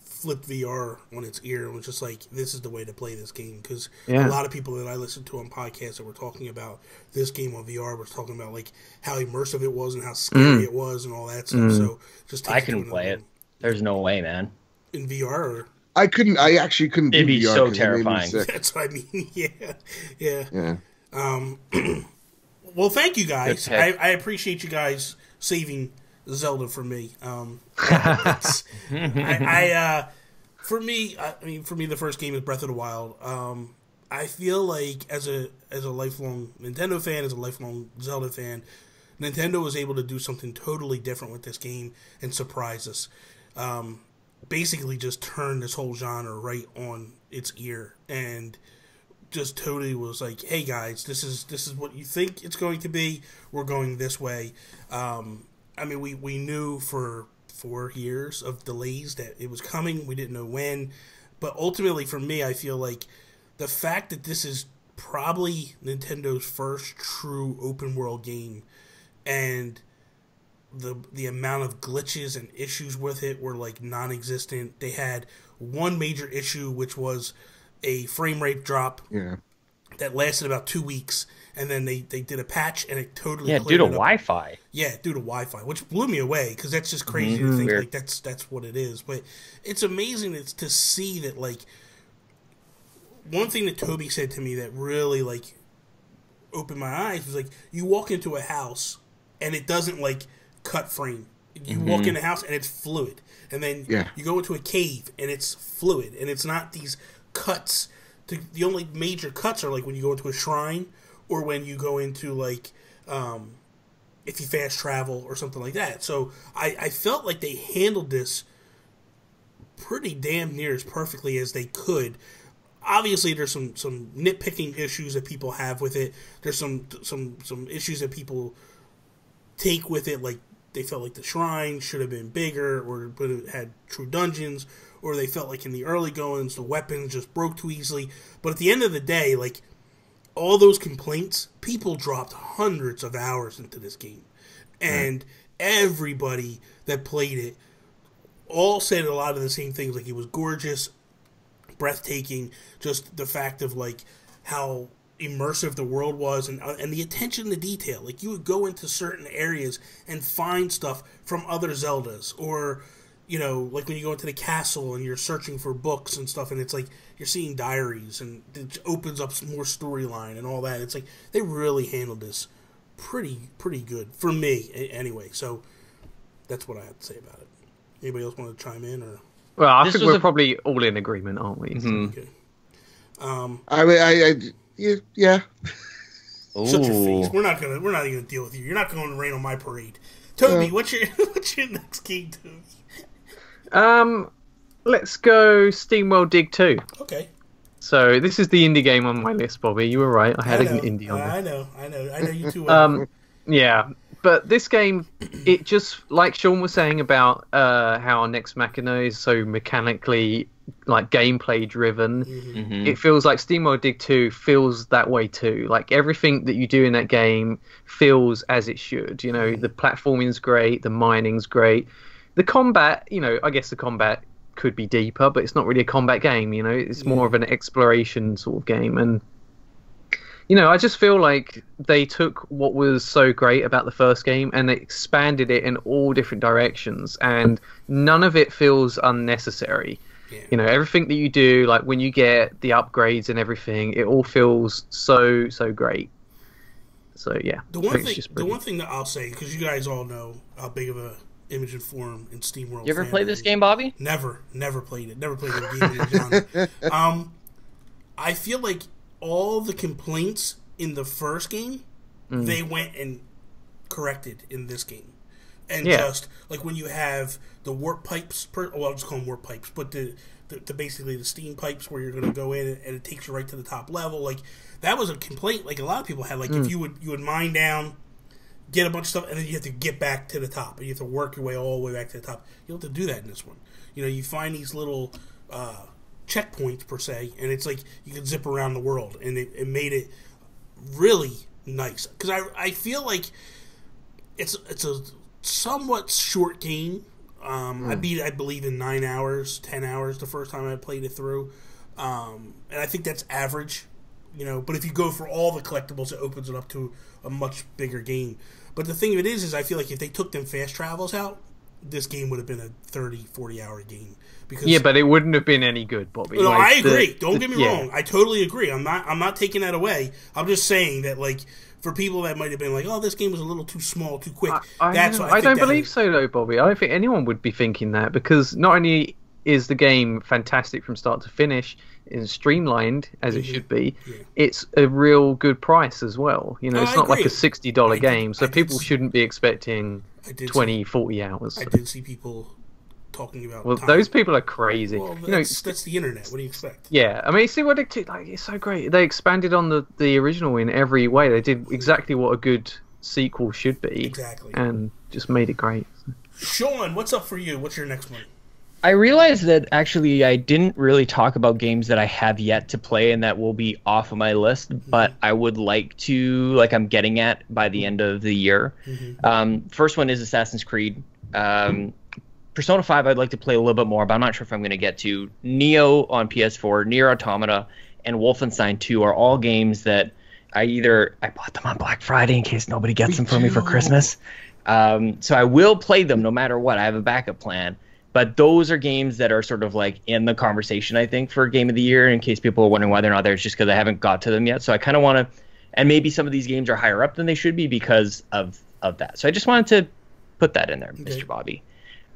flipped VR on its ear and was just like, this is the way to play this game. Because a lot of people that I listened to on podcasts that were talking about this game on VR were talking about like how immersive it was and how scary it was and all that stuff. So just I couldn't play it. There's no way, man. In VR? Or? I actually couldn't do It'd be VR so terrifying. That's what I mean. Yeah. Well, thank you guys. I appreciate you guys saving Zelda for me. For me, the first game is Breath of the Wild. I feel like as a lifelong Nintendo fan, as a lifelong Zelda fan, Nintendo was able to do something totally different with this game and surprise us. Basically, just turn this whole genre right on its ear and just totally was like, "Hey guys, this is what you think it's going to be. We're going this way." I mean, we knew for 4 years of delays that it was coming. We didn't know when. But ultimately, for me, I feel like the fact that this is probably Nintendo's first true open-world game, and the amount of glitches and issues with it were, like, non-existent. They had one major issue, which was a frame rate drop that lasted about 2 weeks. And then they did a patch, and it totally due to Wi-Fi. Yeah, due to Wi-Fi, which blew me away because that's just crazy to think like that's what it is. But it's amazing to see that, like, one thing that Toby said to me that really like opened my eyes was like, you walk into a house and it doesn't like cut frame. You walk in a house and it's fluid, and then you go into a cave and it's fluid, and it's not these cuts. The only major cuts are like when you go into a shrine. Or when you go into, like, if you fast travel or something like that. So I felt like they handled this pretty damn near as perfectly as they could. Obviously, there's some nitpicking issues that people have with it. There's some issues that people take with it, like they felt like the shrine should have been bigger, or but it had true dungeons, or they felt like in the early goings the weapons just broke too easily. But at the end of the day, like, all those complaints, people dropped hundreds of hours into this game. And everybody that played it all said a lot of the same things. Like, it was gorgeous, breathtaking, just the fact of, like, how immersive the world was, and the attention to detail. Like, you would go into certain areas and find stuff from other Zeldas, or, you know, like when you go into the castle and you're searching for books and stuff, and it's like you're seeing diaries, and it opens up some more storyline and all that. It's like they really handled this pretty good for me, anyway. So that's what I have to say about it. Anybody else want to chime in? Or well, I think we're probably all in agreement, aren't we? Okay. Yeah. Shut your face. We're not even gonna deal with you. You're not going to rain on my parade. Toby, what's your next game, Toby? Let's go SteamWorld Dig 2. Okay. So this is the indie game on my list, Bobby. You were right. I had an indie on there. I know you too well. Yeah, but this game, it just, like Sean was saying about how Nex Machina is so mechanically, like, gameplay driven, it feels like SteamWorld Dig 2 feels that way too. Like, everything that you do in that game feels as it should. You know, the platforming's great, the mining's great. The combat, you know, I guess the combat could be deeper, but it's not really a combat game, you know. It's more of an exploration sort of game. And, you know, I just feel like they took what was so great about the first game and they expanded it in all different directions, and none of it feels unnecessary. Yeah. You know, everything that you do, like when you get the upgrades and everything, it all feels so great. So yeah, the one thing that I'll say, because you guys all know how big of a Image and Form in SteamWorld. You ever played this game, Bobby? Never played it. Never played a game in the genre. I feel like all the complaints in the first game, they went and corrected in this game. And just like when you have the warp pipes, I'll just call them warp pipes, but the basically the steam pipes where you're going to go in and it takes you right to the top level. Like that was a complaint. Like a lot of people had. Like if you would mine down, get a bunch of stuff, and then you have to get back to the top, and you have to work your way all the way back to the top. You don't have to do that in this one. You know, you find these little checkpoints per se, and it's like you can zip around the world, and it made it really nice. Because I feel like it's a somewhat short game. I beat it, I believe, in 9 hours, 10 hours the first time I played it through, and I think that's average. You know, but if you go for all the collectibles, it opens it up to a much bigger game. But the thing of it is I feel like if they took them fast travels out, this game would have been a 30, 40-hour game. Because, but it wouldn't have been any good, Bobby. No, like, I agree. Don't get me wrong. I totally agree. I'm not taking that away. I'm just saying that, like, for people that might have been like, oh, this game was a little too small, too quick. I don't believe so, though, Bobby. I don't think anyone would be thinking that, because not only is the game fantastic from start to finish, is streamlined as it should be, it's a real good price as well. You know, it's not like a $60 game, so people shouldn't be expecting 20, 40 hours. I did see people talking about time. Those people are crazy. Well, that's the internet. What do you expect? Yeah, I mean, see what it's so great. They expanded on the original in every way. They did exactly what a good sequel should be. Exactly. And just made it great. Sean, what's up for you? What's your next one? I realized that actually I didn't really talk about games that I have yet to play and that will be off of my list, but I would like to, like I'm getting at by the end of the year. First one is Assassin's Creed. Persona 5 I'd like to play a little bit more, but I'm not sure if I'm going to get to. Neo on PS4, Nier Automata, and Wolfenstein 2 are all games that I bought them on Black Friday in case nobody gets them for me for Christmas. So I will play them no matter what. I have a backup plan. But those are games that are sort of like in the conversation, I think, for Game of the Year. In case people are wondering why they're not there, it's just because I haven't got to them yet. So I kind of want to, and maybe some of these games are higher up than they should be because of that. So I just wanted to put that in there, Mr. Bobby.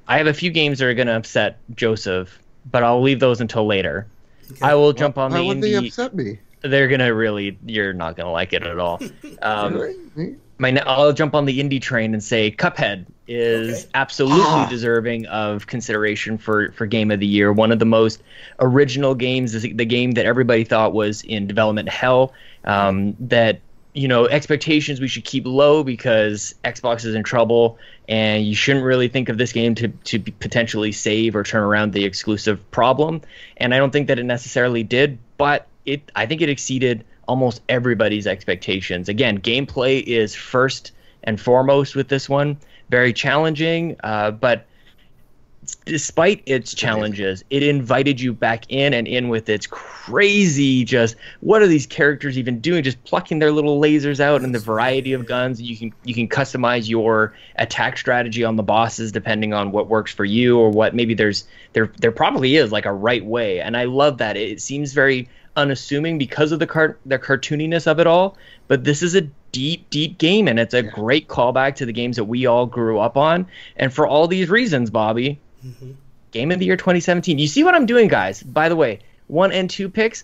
I have a few games that are going to upset Joseph, but I'll leave those until later. Okay. I will jump on the indie. Why would they upset me? They're going to really, you're not going to like it at all. I'll jump on the indie train and say Cuphead is absolutely deserving of consideration for Game of the Year. One of the most original games, the game that everybody thought was in development hell, that, you know, expectations we should keep low because Xbox is in trouble, and you shouldn't really think of this game to potentially save or turn around the exclusive problem. And I don't think that it necessarily did, but I think it exceeded almost everybody's expectations. Again, gameplay is first and foremost with this one. Very challenging, but despite its challenges, it invited you back in with its crazy, just what are these characters even doing? Just plucking their little lasers out and the variety of guns. You can customize your attack strategy on the bosses depending on what works for you, or what maybe there probably is like a right way. And I love that. It seems very unassuming because of the cartooniness of it all, but this is a deep game, and it's a great callback to the games that we all grew up on. And for all these reasons, Bobby, Game of the Year 2017. You see what I'm doing, guys? By the way, 1 and 2 picks,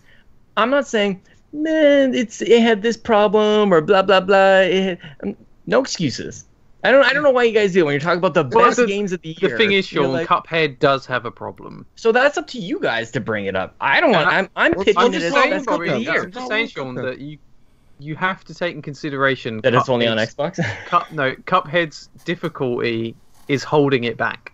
I'm not saying, man, it had this problem or blah blah blah. No excuses. I don't know why you guys do it when you're talking about the best games of the year. The thing is, Sean, Cuphead does have a problem. So that's up to you guys to bring it up. I don't want. I'm pitching it as the best game of the year. I'm just saying, Sean, that you have to take in consideration that it's only on Xbox. Cuphead's difficulty is holding it back.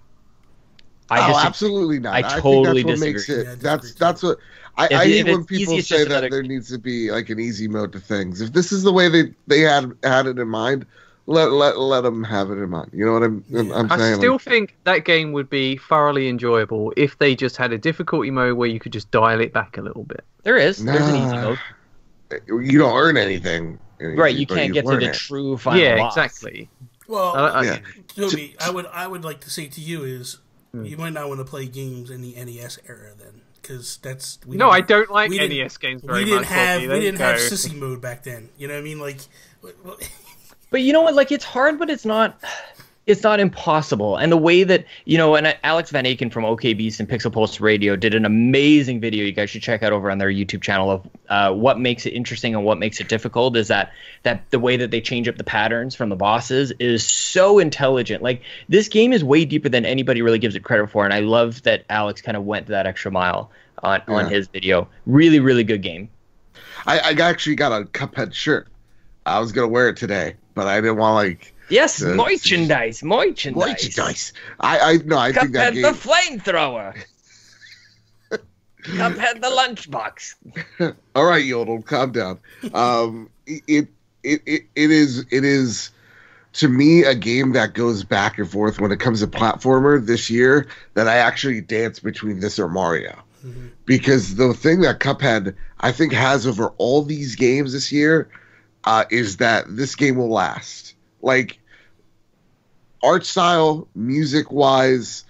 Absolutely not. I totally think that's what disagree. Makes it. That's what I hate when people say that there needs to be like an easy mode to things. If this is the way they had it in mind, let them have it in mind. You know what I'm saying? I still think that game would be thoroughly enjoyable if they just had a difficulty mode where you could just dial it back a little bit. There's an easy mode. You don't earn anything. Right, you can't get to the true final boss. Exactly. Well, Toby, I would like to say to you is you might not want to play games in the NES era then, because that's I don't like NES games very much. We didn't have sissy mode back then. You know what I mean? Like. But you know what? Like, it's hard, but it's not impossible. And the way that, and Alex Van Aken from OK Beast and Pixel Pulse Radio did an amazing video you guys should check out over on their YouTube channel of what makes it interesting and what makes it difficult is that the way that they change up the patterns from the bosses is so intelligent. Like, this game is way deeper than anybody really gives it credit for. And I love that Alex kind of went that extra mile on his video. Really, really good game. I actually got a Cuphead shirt. I was going to wear it today, but I didn't want Yes, merchandise. I think that game. The flamethrower. Cuphead the lunchbox. All right, Yodel, calm down. It is to me a game that goes back and forth when it comes to platformer this year. That I actually dance between this or Mario, because the thing that Cuphead I think has over all these games this year. Is that this game will last. Like, art style, music-wise,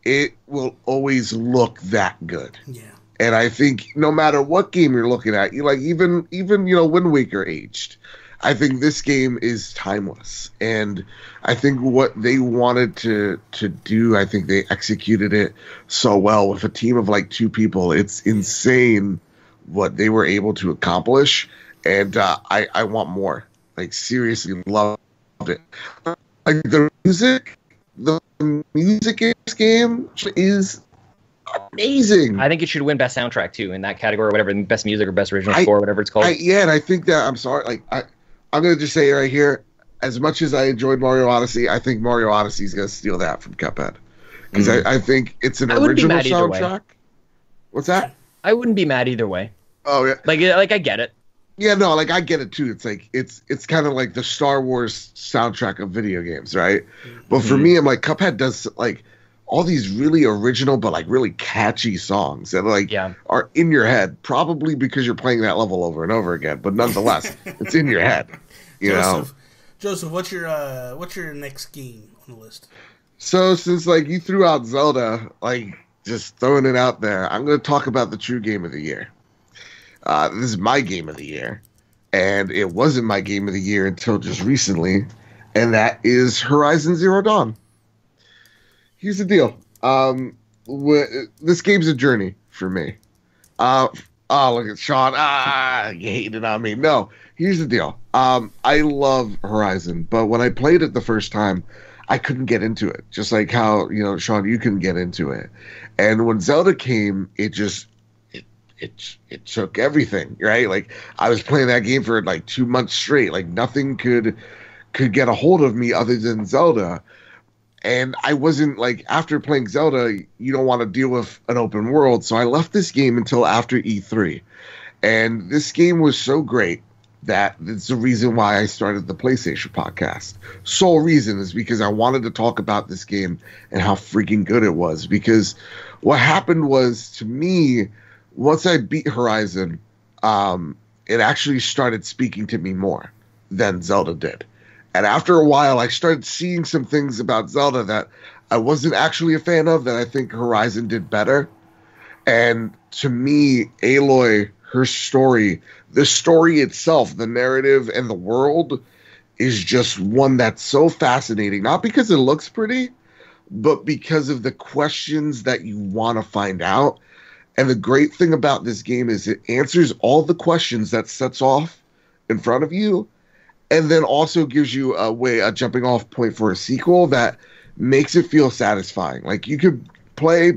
it will always look that good. Yeah. And I think no matter what game you're looking at, even Wind Waker aged, I think this game is timeless. And I think what they wanted to do, I think they executed it so well with a team of like 2 people. It's insane what they were able to accomplish. And I want more. Like, seriously, loved it. Like, the music in this game is amazing. I think it should win Best Soundtrack, too, in that category or whatever. Best Music or Best Original Score, whatever it's called. And I think that, I'm sorry, like, I'm going to just say it right here. As much as I enjoyed Mario Odyssey, I think Mario Odyssey is going to steal that from Cuphead. Because I think it's an original soundtrack. What's that? I wouldn't be mad either way. Oh, yeah. Like I get it. Yeah, no, like I get it too. It's like it's kind of like the Star Wars soundtrack of video games, right? But for me, I'm like Cuphead does like all these really original but like really catchy songs that like are in your head, probably because you're playing that level over and over again. But nonetheless, it's in your head. Joseph, what's your next game on the list? So since like you threw out Zelda, like just throwing it out there, I'm going to talk about the true game of the year. This is my game of the year, and it wasn't my game of the year until just recently, and that is Horizon Zero Dawn. Here's the deal. This game's a journey for me. Look at Sean. You hated on me. No, here's the deal. I love Horizon, but when I played it the first time, I couldn't get into it. Just like how, Sean, you couldn't get into it. And when Zelda came, it took everything, right? Like, I was playing that game for like 2 months straight. Like, nothing could get a hold of me other than Zelda. And I wasn't like, after playing Zelda, you don't want to deal with an open world. So I left this game until after E3. And this game was so great that it's the reason why I started the PlayStation podcast. Sole reason is because I wanted to talk about this game and how freaking good it was. Because what happened was, to me, once I beat Horizon, it actually started speaking to me more than Zelda did. And after a while, I started seeing some things about Zelda that I wasn't actually a fan of that I think Horizon did better. And to me, Aloy, her story, the story itself, the narrative and the world is just one that's so fascinating. Not because it looks pretty, but because of the questions that you want to find out. And the great thing about this game is it answers all the questions that sets off in front of you, and then also gives you a jumping off point for a sequel that makes it feel satisfying. Like, you could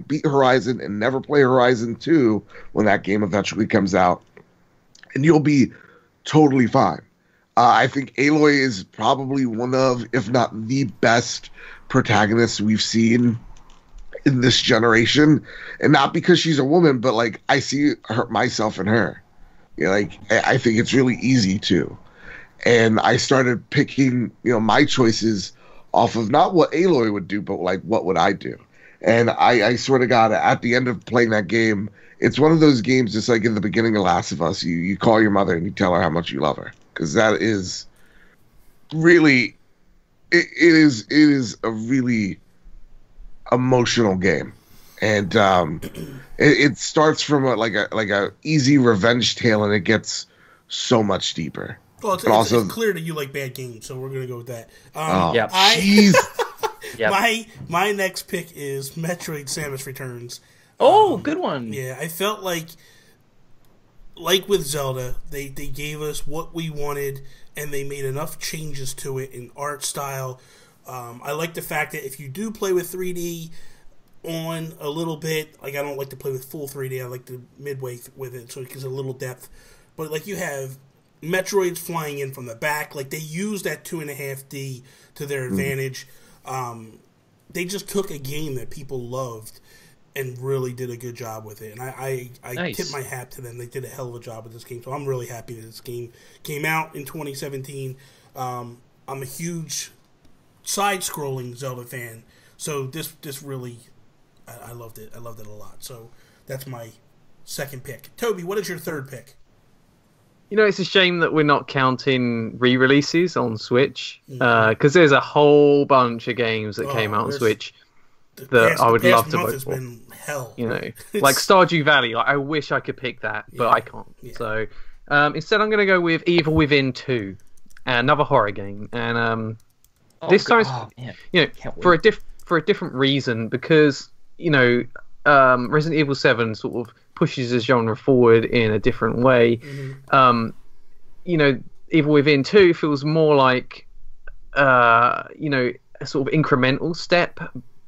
beat Horizon and never play Horizon 2 when that game eventually comes out, and you'll be totally fine. I think Aloy is probably one of, if not the best protagonists we've seen in this generation, and not because she's a woman, but like, I see myself in her. You know, like, I think it's really easy to. And I started picking, my choices off of not what Aloy would do, but like, what would I do? And I sort of got, at the end of playing that game, it's one of those games, just like in the beginning of Last of Us, you call your mother and you tell her how much you love her. Because that is really, it is a really emotional game. And it starts from a easy revenge tale, and it gets so much deeper. Well, it's clear that you like bad games, so we're gonna go with that. Jeez. Yep. My next pick is Metroid: Samus Returns. Oh, good one. Yeah, I felt like with Zelda, they gave us what we wanted, and they made enough changes to it in art style. I like the fact that if you do play with 3D on a little bit, like, I don't like to play with full 3D. I like to midway with it, so it gives a little depth. But like, you have Metroids flying in from the back, like, they use that 2.5D to their advantage. They just took a game that people loved and really did a good job with it. And I nice. tip my hat to them. They did a hell of a job with this game. So I'm really happy that this game came out in 2017. I'm a huge side-scrolling Zelda fan. So this really, I loved it. I loved it a lot. So that's my second pick. Toby, what is your third pick? It's a shame that we're not counting re-releases on Switch, because there's a whole bunch of games that came out on Switch that I would love to vote for. Been hell. Like Stardew Valley. Like, I wish I could pick that, but I can't. Yeah. So instead, I'm going to go with Evil Within 2, another horror game, and this time, for a different reason, because Resident Evil 7 sort of pushes the genre forward in a different way. Evil Within 2 feels more like a sort of incremental step,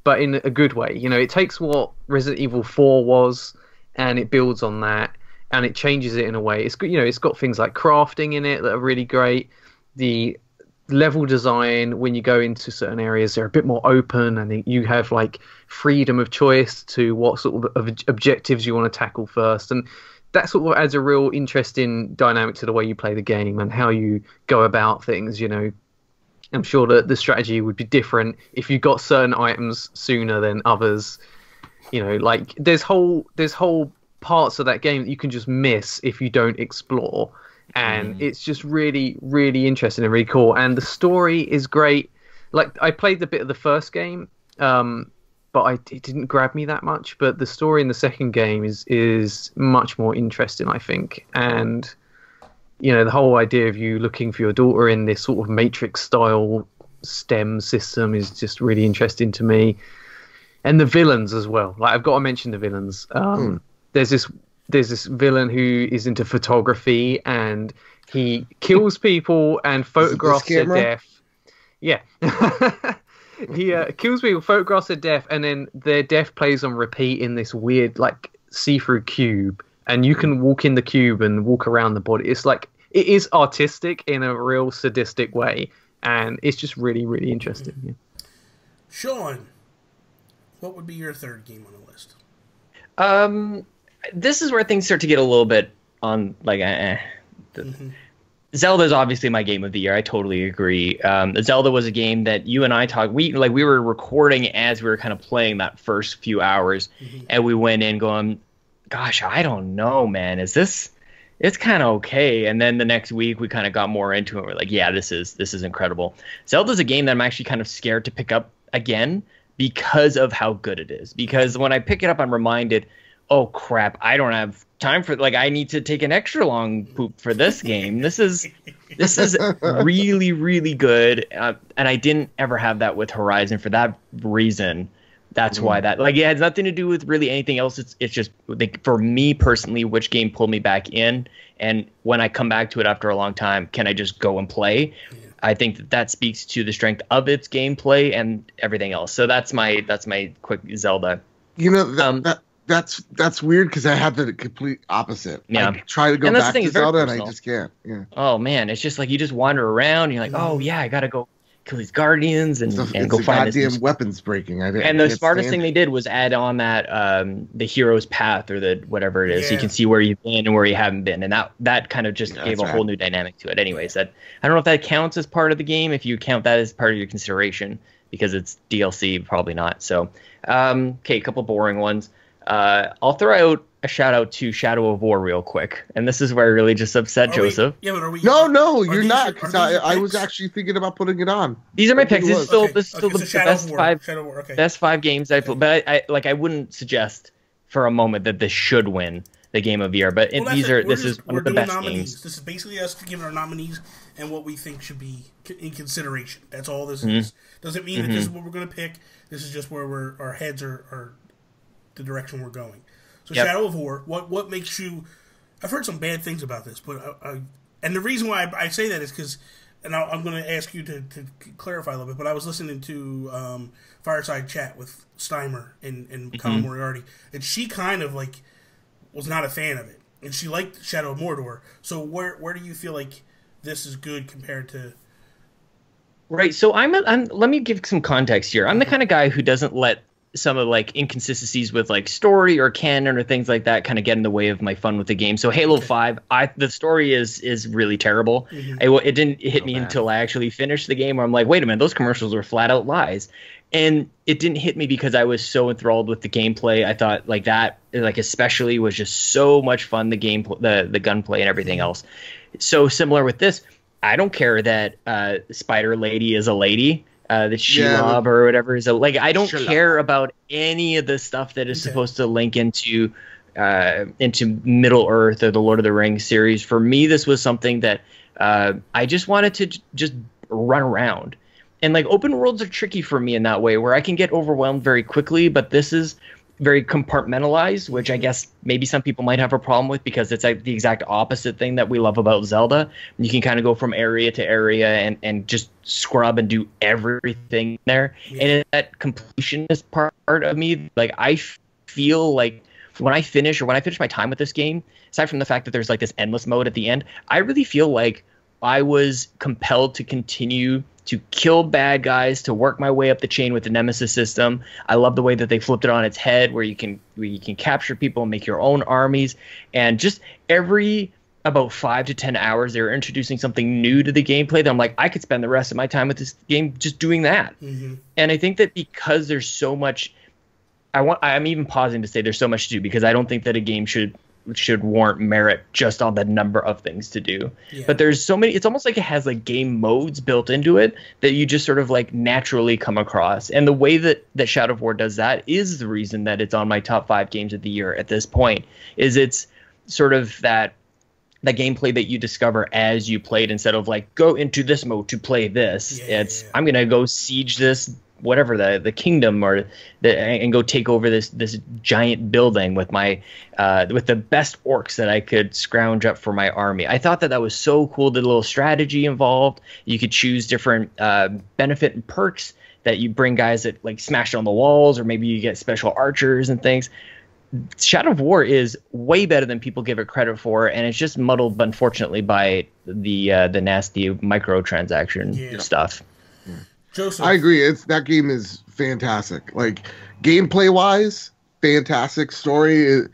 but in a good way. It takes what Resident Evil 4 was and it builds on that, and it changes it in a way. It's it's got things like crafting in it that are really great. The level design, when you go into certain areas, they're a bit more open, and you have like freedom of choice to what sort of objectives you want to tackle first, and that sort of adds a real interesting dynamic to the way you play the game and how you go about things. I'm sure that the strategy would be different if you got certain items sooner than others. Like, there's whole parts of that game that you can just miss if you don't explore. And it's just really, really interesting and really cool. And the story is great. Like, I played the bit of the first game, but it didn't grab me that much. But the story in the second game is much more interesting, I think. And, the whole idea of you looking for your daughter in this sort of Matrix-style STEM system is just really interesting to me. And the villains as well. Like, I've got to mention the villains. There's this villain who is into photography, and he kills people and photographs their death. Yeah. He kills people, photographs their death, and then their death plays on repeat in this weird, like, see-through cube. And you can walk in the cube and walk around the body. It's like, it is artistic in a real sadistic way. And it's just really, really interesting. Yeah. Sean, what would be your third game on the list? This is where things start to get a little bit on, like, Zelda is obviously my game of the year. I totally agree. Zelda was a game that you and I talked. We were recording as we were kind of playing that first few hours, and we went in going, "Gosh, I don't know, man. It's kind of okay." And then the next week we kind of got more into it. We're like, "Yeah, this is incredible." Zelda's a game that I'm actually kind of scared to pick up again because of how good it is. Because when I pick it up, I'm reminded, oh crap, I don't have time for, like, I need to take an extra long poop for this game. This is really, really good. And I didn't ever have that with Horizon for that reason. That's why that, like, it has nothing to do with really anything else. It's just, like, for me personally, which game pulled me back in, and when I come back to it after a long time, can I just go and play? I think that speaks to the strength of its gameplay and everything else. So that's my quick Zelda. You know, that's weird because I had the complete opposite. Yeah. I try to go back to Zelda and I just can't. Yeah. Oh man, it's just like you just wander around. And you're like, oh yeah, I gotta go kill these guardians and go find this goddamn weapons breaking. And the smartest thing they did was add on that the hero's path or the whatever it is, so you can see where you've been and where you haven't been, and that kind of just gave a whole new dynamic to it. Anyways, that I don't know if that counts as part of the game. If you count that as part of your consideration, because it's DLC, probably not. So, okay, a couple boring ones. I'll throw out a shout out to Shadow of War real quick, and this is where I really just upset Joseph. Yeah, but are we? No, you're not. Because I was actually thinking about putting it on. These are my picks. This is still the best five games I played. But I wouldn't suggest for a moment that this should win the game of the year. But this is one of the best games. This is basically us giving our nominees and what we think should be in consideration. That's all this is. Doesn't mean that this is what we're going to pick. This is just where our heads are the direction we're going. So Shadow of War, what makes you... I've heard some bad things about this, but and the reason why I say that is because, and I'm going to ask you to clarify a little bit, but I was listening to Fireside Chat with Steimer and Colin Moriarty, and she kind of like was not a fan of it, and she liked Shadow of Mordor. So where do you feel like this is good compared to... Right, so let me give some context here. I'm the kind of guy who doesn't let some of like inconsistencies with like story or canon or things like that kind of get in the way of my fun with the game. So Halo 5, the story is really terrible. It didn't hit me until I actually finished the game where I'm like, wait a minute, those commercials were flat out lies. And it didn't hit me because I was so enthralled with the gameplay. I thought like that, like especially was just so much fun, the gameplay, the gunplay and everything else. So similar with this, I don't care that Spider Lady is a lady. That Shelob or whatever is like I don't care about any of the stuff that is supposed to link into Middle Earth or the Lord of the Rings series. For me, this was something that I just wanted to just run around, and like open worlds are tricky for me in that way where I can get overwhelmed very quickly. But this is very compartmentalized, which I guess maybe some people might have a problem with because it's like the exact opposite thing that we love about Zelda. You can kind of go from area to area and just scrub and do everything there. And that completionist part of me, like I feel like when I finish my time with this game, aside from the fact that there's like this endless mode at the end, I really feel like I was compelled to continue to kill bad guys, to work my way up the chain with the Nemesis system. I love the way that they flipped it on its head, where you can capture people and make your own armies. And just every about 5 to 10 hours, they were introducing something new to the gameplay that I'm like, I could spend the rest of my time with this game just doing that. And I think that because there's so much, I'm even pausing to say there's so much to do, because I don't think that a game should warrant merit just on the number of things to do. But there's so many, it's almost like it has like game modes built into it that you just sort of like naturally come across. And the way that Shadow of War does that is the reason that it's on my top 5 games of the year at this point, is it's sort of that gameplay that you discover as you played, instead of like go into this mode to play this. I'm going to go siege this whatever the kingdom and go take over this giant building with my with the best orcs that I could scrounge up for my army. I thought that was so cool. The little strategy involved. You could choose different benefit and perks that you bring guys that like smash on the walls, or maybe you get special archers and things. Shadow of War is way better than people give it credit for, and it's just muddled, unfortunately, by the nasty microtransaction stuff. Joseph. I agree. That game is fantastic. Like gameplay wise, fantastic. Story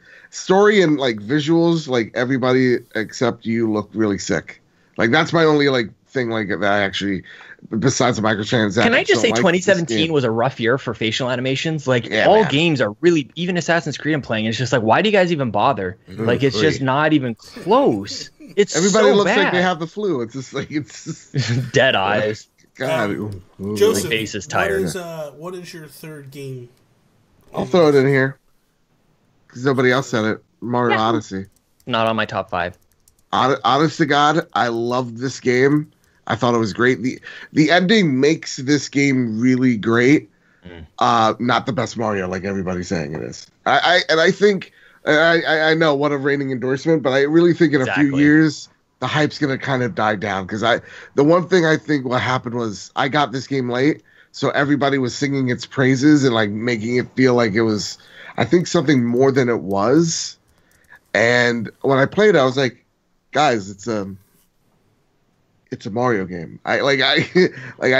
and like visuals, like everybody except you look really sick. Like that's my only like thing like that I actually, besides the microtransactions. Can I just say 2017 was a rough year for facial animations? Like games are really, even Assassin's Creed I'm playing, it's just like, why do you guys even bother? Like it's just not even close. It's everybody so looks bad. Like they have the flu. It's just like dead eyes. God, Joseph, my face is tired. What is your third game? I'll throw it in here because nobody else said it. Mario Odyssey. Not on my top 5. Honest to God, I loved this game. I thought it was great. The ending makes this game really great. Not the best Mario, like everybody's saying it is. I think I know what a reigning endorsement, but I really think in a few years the hype's gonna kind of die down because the one thing I think what happened was I got this game late, so everybody was singing its praises and like making it feel like it was, I think, something more than it was. And when I played it, I was like, guys, it's a Mario game. I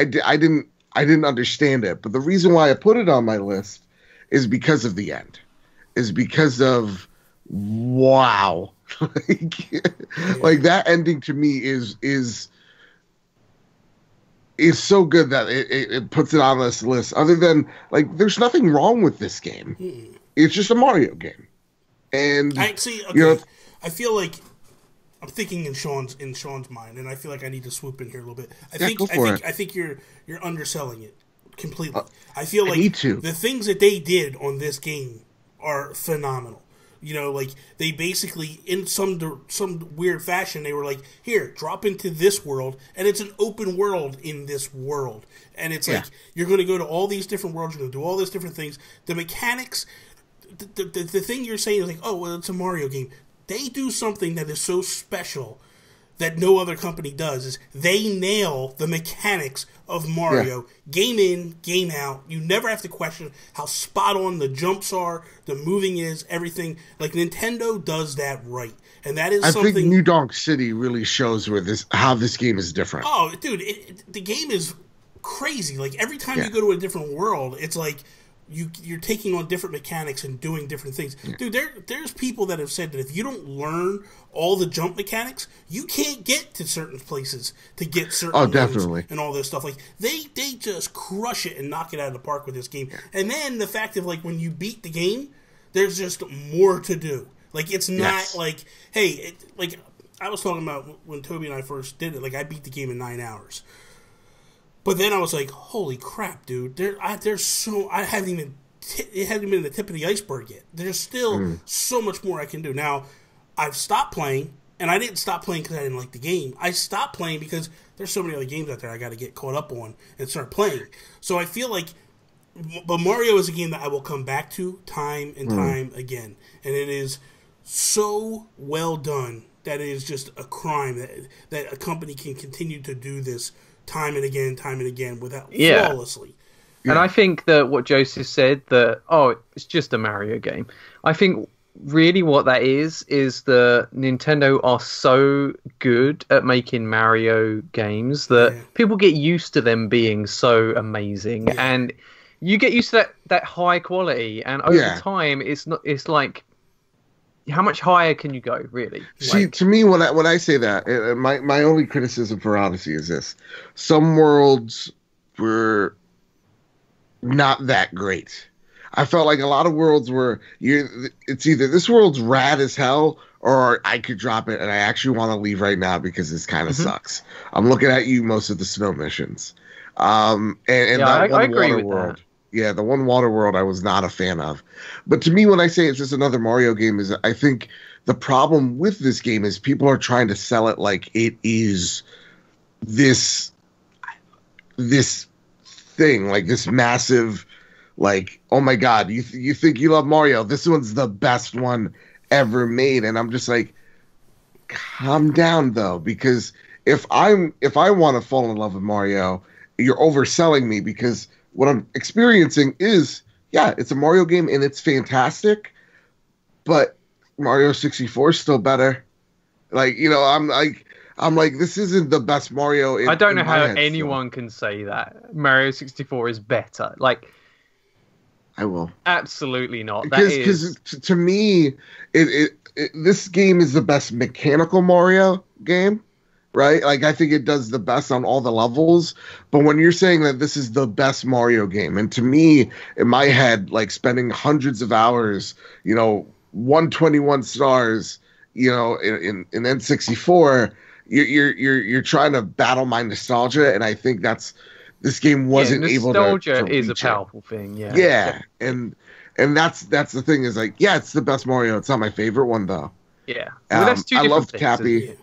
didn't understand it, but the reason why I put it on my list is because of the end. Is because of wow. like that ending to me is so good that it puts it on this list. Other than like, there's nothing wrong with this game. It's just a Mario game. And I see. Okay, I feel like I'm thinking in Sean's mind, and I feel like I need to swoop in here a little bit. I think you're underselling it completely. I feel like the things that they did on this game are phenomenal. You know, like they basically, in some weird fashion, they were like, "Here, drop into this world," and it's an open world in this world, and it's like you're going to go to all these different worlds, you're going to do all these different things. The mechanics, the thing you're saying is like, "Oh, well, it's a Mario game." They do something that is so special that no other company does. Is they nail the mechanics of Mario, game in, game out. You never have to question how spot on the jumps are, the moving is, everything. Like Nintendo does that right, and that is something. I think New Donk City really shows how this game is different. Oh, dude, the game is crazy. Like every time you go to a different world, it's like you're taking on different mechanics and doing different things. Dude, there's people that have said that if you don't learn all the jump mechanics, you can't get to certain places to get certain definitely, and all this stuff. Like they just crush it and knock it out of the park with this game. And then the fact of like when you beat the game, there's just more to do. Like it's not like, hey, like I was talking about when Toby and I first did it. Like I beat the game in 9 hours. But then I was like, "Holy crap, dude! It hasn't even been the tip of the iceberg yet. There's still so much more I can do." Now, I've stopped playing, and I didn't stop playing because I didn't like the game. I stopped playing because there's so many other games out there I got to get caught up on and start playing. So I feel like, but Mario is a game that I will come back to time and time again, and it is so well done that it is just a crime that a company can continue to do this time and again without flawlessly. And I think that what Joseph said, that it's just a Mario game, I think really what that is that Nintendo are so good at making Mario games that people get used to them being so amazing, and you get used to that high quality, and over time it's like, how much higher can you go, really? See, to me, when I say that, my only criticism for Odyssey is this: some worlds were not that great. I felt like a lot of worlds were it's either this world's rad as hell, or I could drop it and I actually want to leave right now because this kind of sucks. I'm looking at you most of the snow missions, and that one I agree with world. That. Yeah, the one water world I was not a fan of. But to me, when I say it's just another Mario game, is I think the problem with this game is people are trying to sell it like it is this thing, like this massive, like, oh my God, you think you love Mario? This one's the best one ever made. And I'm just like, calm down though, because if I want to fall in love with Mario, you're overselling me, because what I'm experiencing is, it's a Mario game and it's fantastic, but Mario 64 is still better. Like, I'm like, this isn't the best Mario. I don't know how anyone can say that Mario 64 is better. Like, I will. Absolutely not. Because to me, this game is the best mechanical Mario game. Right? Like, I think it does the best on all the levels. But when you're saying that this is the best Mario game, and to me, in my head, like spending hundreds of hours, 121 stars, in N64, you're trying to battle my nostalgia, and I think this game wasn't able to. Nostalgia is a powerful thing, yeah. Yeah, and that's the thing, is like, it's the best Mario. It's not my favorite one though. Yeah, well, that's two different things, Cappy.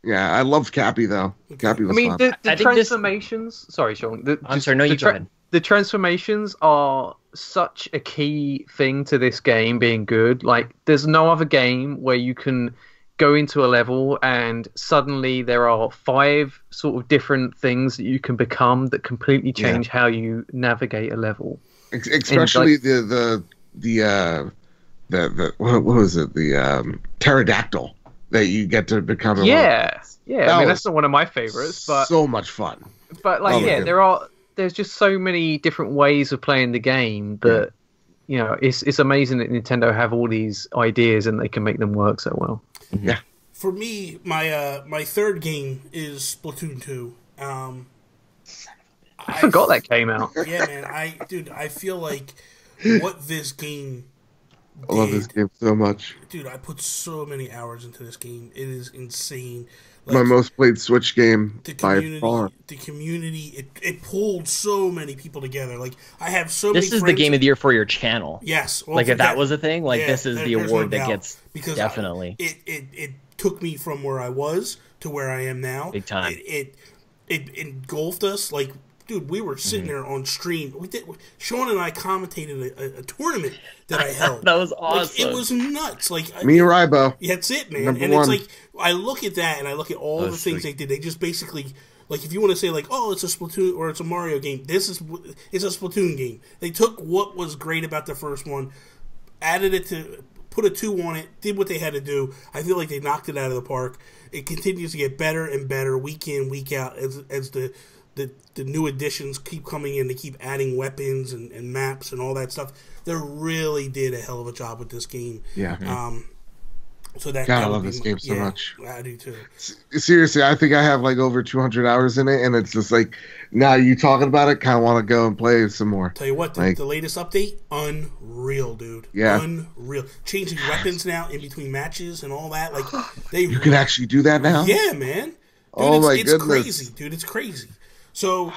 Yeah, I loved Cappy though. Cappy was fun. The transformations. Sorry, Sean. I'm sorry. No, you go ahead. the transformations are such a key thing to this game being good. Like, there's no other game where you can go into a level and suddenly there are 5 sort of different things that you can become that completely change how you navigate a level. Especially the what was it? The pterodactyl that you get to become. Yeah. I mean, that's not one of my favorites, but so much fun. But like, there's just so many different ways of playing the game that it's amazing that Nintendo have all these ideas and they can make them work so well. Yeah. For me, my third game is Splatoon 2. I forgot that came out. Yeah, man. I feel like what this game did, I love this game so much. Dude, I put so many hours into this game. It is insane. Like, my most played Switch game by far. The community, it pulled so many people together. Like, I have so many This is friends the game of the year for your channel. Yes. Well, like, if that was a thing, like, this is the award that gets, because definitely. It took me from where I was to where I am now. Big time. It engulfed us. Like, dude, we were sitting there on stream. Sean and I commentated a tournament that I held. That was awesome. Like, it was nuts. Like, me and Rybo. That's it, man. Number and one. It's like, I look at that and I look at all the things they did. They just basically, like, if you want to say, like, oh, it's a Splatoon or it's a Mario game, it's a Splatoon game. They took what was great about the first one, added it to, put a 2 on it, did what they had to do. I feel like they knocked it out of the park. It continues to get better and better week in, week out as the new additions keep coming in. They keep adding weapons and maps and all that stuff. They really did a hell of a job with this game. Yeah. So that God, I love this game so much. I do too. Seriously, I think I have like over 200 hours in it, and it's just like, now you talking about it, kind of want to go and play some more. Tell you what, the latest update, unreal, dude. Yeah. Unreal. Changing weapons now in between matches and all that. Like, you can actually do that now? Yeah, man. Dude, it's crazy, dude. It's crazy. So,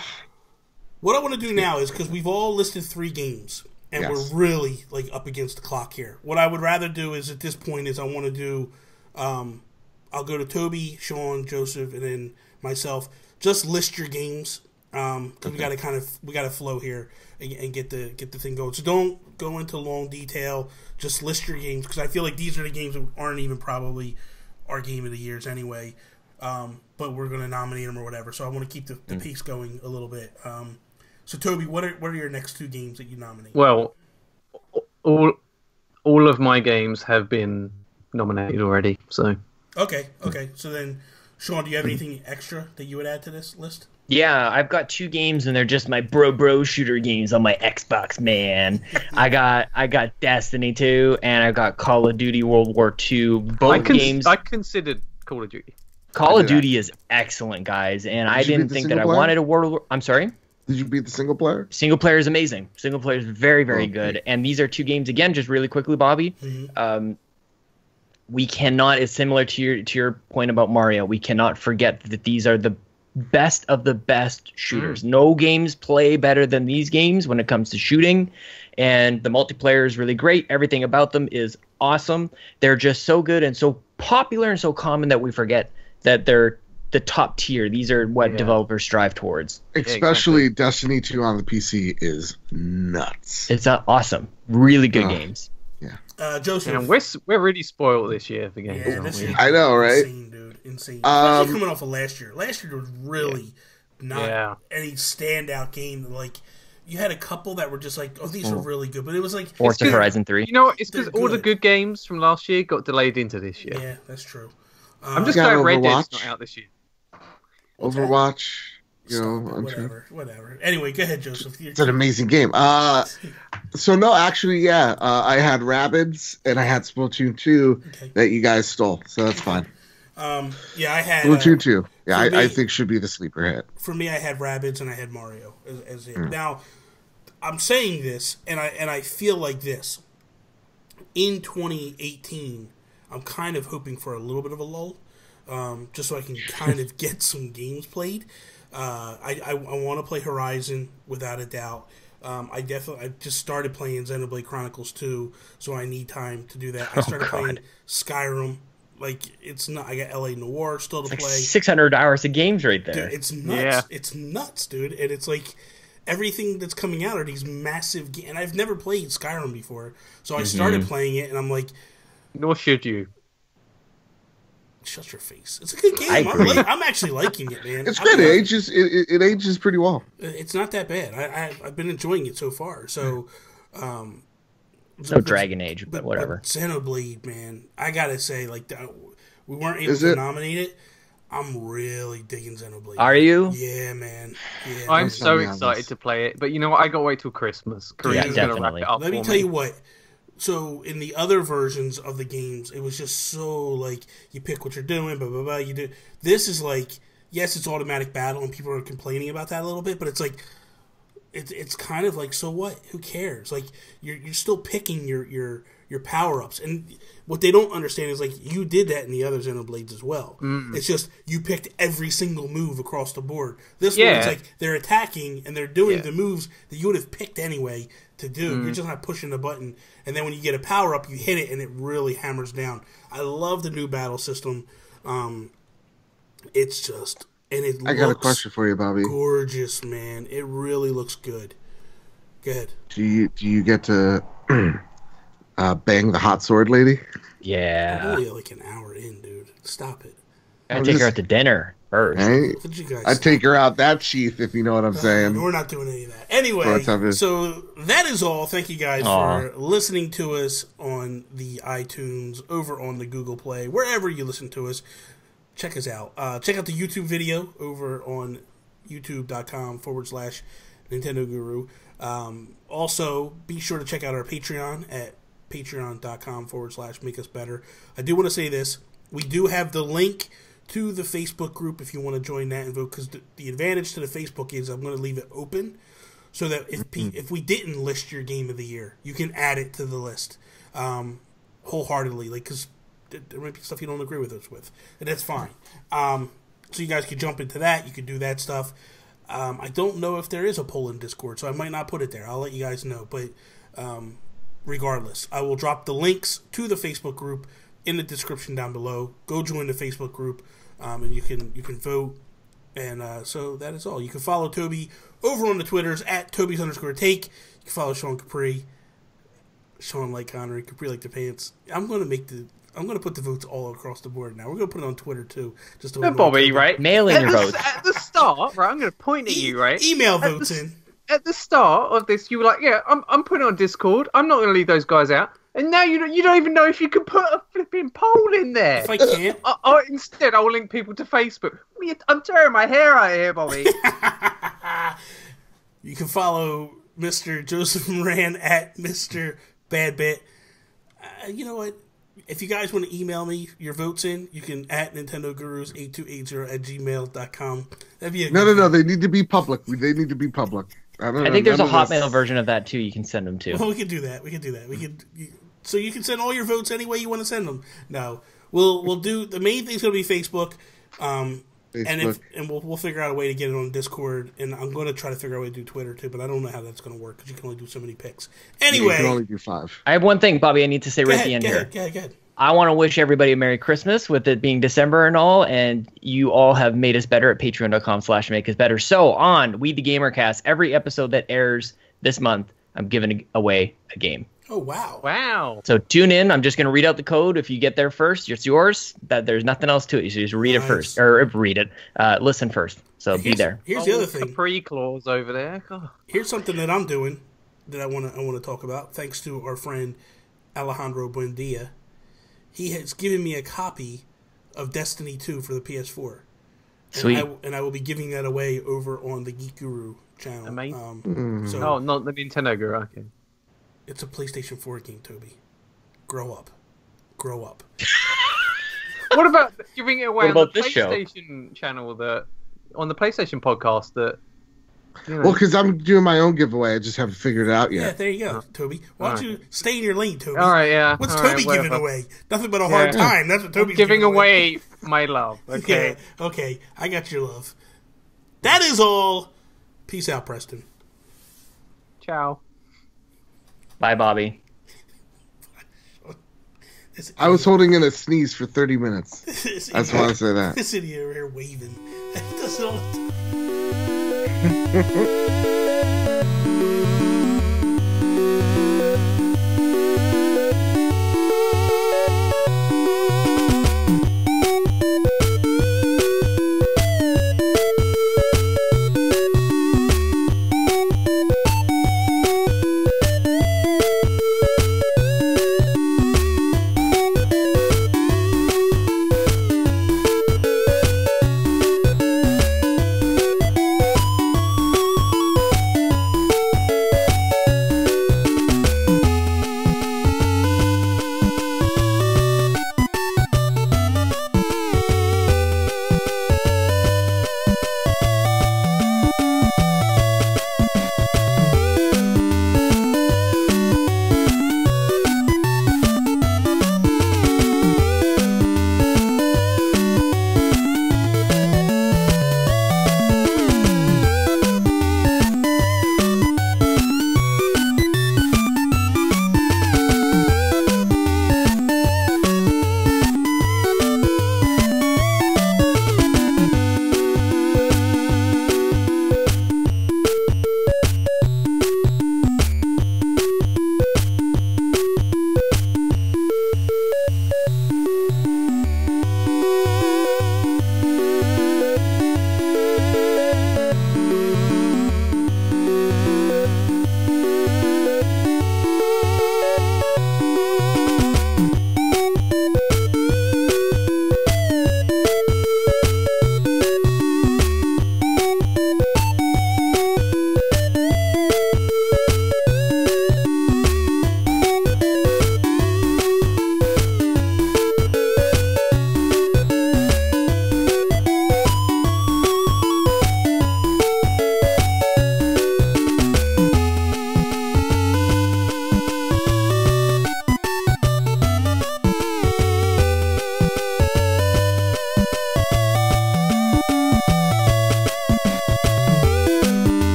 what I want to do now is, because we've all listed 3 games, and we're really, like, up against the clock here. What I would rather do is, at this point, is I want to do, I'll go to Toby, Sean, Joseph, and then myself. Just list your games. We got to flow here and get the thing going. So don't go into long detail. Just list your games, because I feel like these are the games that aren't even probably our game of the years anyway. But we're going to nominate them or whatever. So I want to keep the pace going a little bit. So Toby, what are your next 2 games that you nominate? Well, all of my games have been nominated already. So okay. So then, Sean, do you have anything extra that you would add to this list? Yeah, I've got 2 games, and they're just my bro shooter games on my Xbox, man. I got Destiny 2, and I got Call of Duty World War II. Both games. I considered Call of Duty. Call of Duty is excellent, guys, and I didn't think that I wanted a World War. I'm sorry? Did you beat the single player? Single player is amazing. Single player is very, very good. And these are 2 games, again, just really quickly, Bobby. Mm-hmm. We cannot, it's similar to your point about Mario, we cannot forget that these are the best of the best shooters. No games play better than these games when it comes to shooting. And the multiplayer is really great. Everything about them is awesome. They're just so good and so popular and so common that we forget that they're the top tier. These are what developers strive towards. Especially Destiny 2 on the PC is nuts. It's awesome. Really good games. Yeah. Joseph. And we're really spoiled this year for games. Yeah, this year, I know, right? Insane, dude. Insane. Especially coming off of last year. Last year was really not any standout game. Like, you had a couple that were just like, oh, these are really good. But it was like... Forza Horizon 3. You know, it's because all the good games from last year got delayed into this year. Yeah, that's true. I'm just glad Red Dead's not out this year. Overwatch, whatever. Anyway, go ahead, Joseph. It's an amazing game. So no, actually, I had Rabbids and I had Splatoon 2 that you guys stole, so that's fine. I had Splatoon 2. Yeah, I think should be the sleeper hit. For me, I had Rabbids and I had Mario as it. Now, I'm saying this, and I feel like this. In 2018, I'm kind of hoping for a little bit of a lull, just so I can kind of get some games played. I want to play Horizon without a doubt. I just started playing Xenoblade Chronicles 2, so I need time to do that. I started playing Skyrim. Like, it's not. I got LA Noir still to play. 600 hours of games right there. Dude, it's nuts. Yeah. It's nuts, dude. And it's like, everything that's coming out are these massive games. And I've never played Skyrim before, so I started playing it, and I'm like... Nor should you. Shut your face. It's a good game. I'm actually liking it, man. It's good. It ages pretty well. It's not that bad. I've been enjoying it so far. So, no Dragon Age, but whatever. But Xenoblade, man, I gotta say, like, we weren't able to nominate it. I'm really digging Xenoblade. Are you? Yeah, man. Yeah, I'm so excited to play it, but you know what? I gotta wait till Christmas. Korea's gonna wrap it up. Let me tell you what. So in the other versions of the games, it was just so like you pick what you're doing, blah blah blah. You do. This is like, yes, it's automatic battle, and people are complaining about that a little bit, but it's like, it's kind of like, so what? Who cares? Like you're still picking your power ups, and what they don't understand is like you did that in the other Xenoblades as well. It's just you picked every single move across the board. This one, it's like they're attacking and they're doing the moves that you would have picked anyway to do. You're just not pushing the button, and then when you get a power up, you hit it, and it really hammers down. I love the new battle system. It's just, and it. I got a question for you, Bobby. Gorgeous, man. It really looks good. Good. Do you get to bang the hot sword lady? Yeah. I'm only like an hour in, dude. Stop it. I take her out to dinner first. Hey, I'd take her out that sheath, if you know what I'm saying. We're not doing any of that. Anyway, so that is all. Thank you guys for listening to us on the iTunes, over on the Google Play, wherever you listen to us. Check us out. Check out the YouTube video over on youtube.com/Nintendo Guru. Also, be sure to check out our Patreon at patreon.com/Make Us Better. I do want to say this. We do have the link to the Facebook group if you want to join that and vote, because the advantage to the Facebook is I'm going to leave it open so that if we didn't list your game of the year, you can add it to the list wholeheartedly, like, because there might be stuff you don't agree with us with, and that's fine. So you guys could jump into that. You could do that stuff. I don't know if there is a poll in Discord, so I might not put it there. I'll let you guys know, but regardless, I will drop the links to the Facebook group in the description down below. Go join the Facebook group, and you can vote. And so that is all. You can follow Toby over on the Twitters at Toby's_take. You can follow Sean Capri, Sean like Connery, Capri like the pants. I'm gonna put the votes all across the board now. We're gonna put it on Twitter too. Just to Bobby, right? Mailing your votes at the start, right? I'm gonna point at you, right? Email votes in. At the start of this, you were like, "Yeah, I'm putting it on Discord. I'm not gonna leave those guys out." And now you don't even know if you can put a flipping poll in there. If I can't. Instead, I'll link people to Facebook. I'm tearing my hair out here, Bobby. You can follow Mr. Joseph Moran at Mr. Badbit. You know what? If you guys want to email me your votes in, you can at nintendogurus8280@gmail.com. That'd be No. They need to be public. They need to be public. I think there's a Hotmail version of that too. You can send them to. Well, we can do that. So you can send all your votes any way you want to send them. No, we'll do the main thing's gonna be Facebook. And we'll figure out a way to get it on Discord, and I'm going to try to figure out a way to do Twitter too, but I don't know how that's going to work because you can only do so many picks. Anyway, you can only do 5. I have one thing, Bobby, I need to say right at the end here. Go ahead. I want to wish everybody a Merry Christmas, with it being December and all, and you all have made us better at patreon.com/Make Us Better. So on We the Gamercast, every episode that airs this month, I'm giving away a game. Oh, wow. Wow. So tune in. I'm just going to read out the code. If you get there first, it's yours. There's nothing else to it. You should just read it first. Or read it. Listen first. So be there. Here's the other thing. Pre-clause over there. God. Here's something that I'm doing that I want to talk about, thanks to our friend Alejandro Buendia. He has given me a copy of Destiny 2 for the PS4. Sweet. And I will be giving that away over on the Geek Guru channel. Amazing. Oh, not the Nintendo Guru. Okay. It's a PlayStation 4 game, Toby. Grow up. What about giving it away on the PlayStation channel, on the PlayStation podcast that... You know. Well, because I'm doing my own giveaway. I just haven't figured it out yet. Yeah, there you go, Toby. Why don't you stay in your lane, Toby? All right, yeah. What's Toby giving away? Nothing but a hard time. That's what Toby's giving away. My love. Okay. Yeah, okay. I got your love. That is all. Peace out, Preston. Ciao. Bye, Bobby. I was holding in a sneeze for 30 minutes. I just want to say that. This idiot over here waving. That does all the time.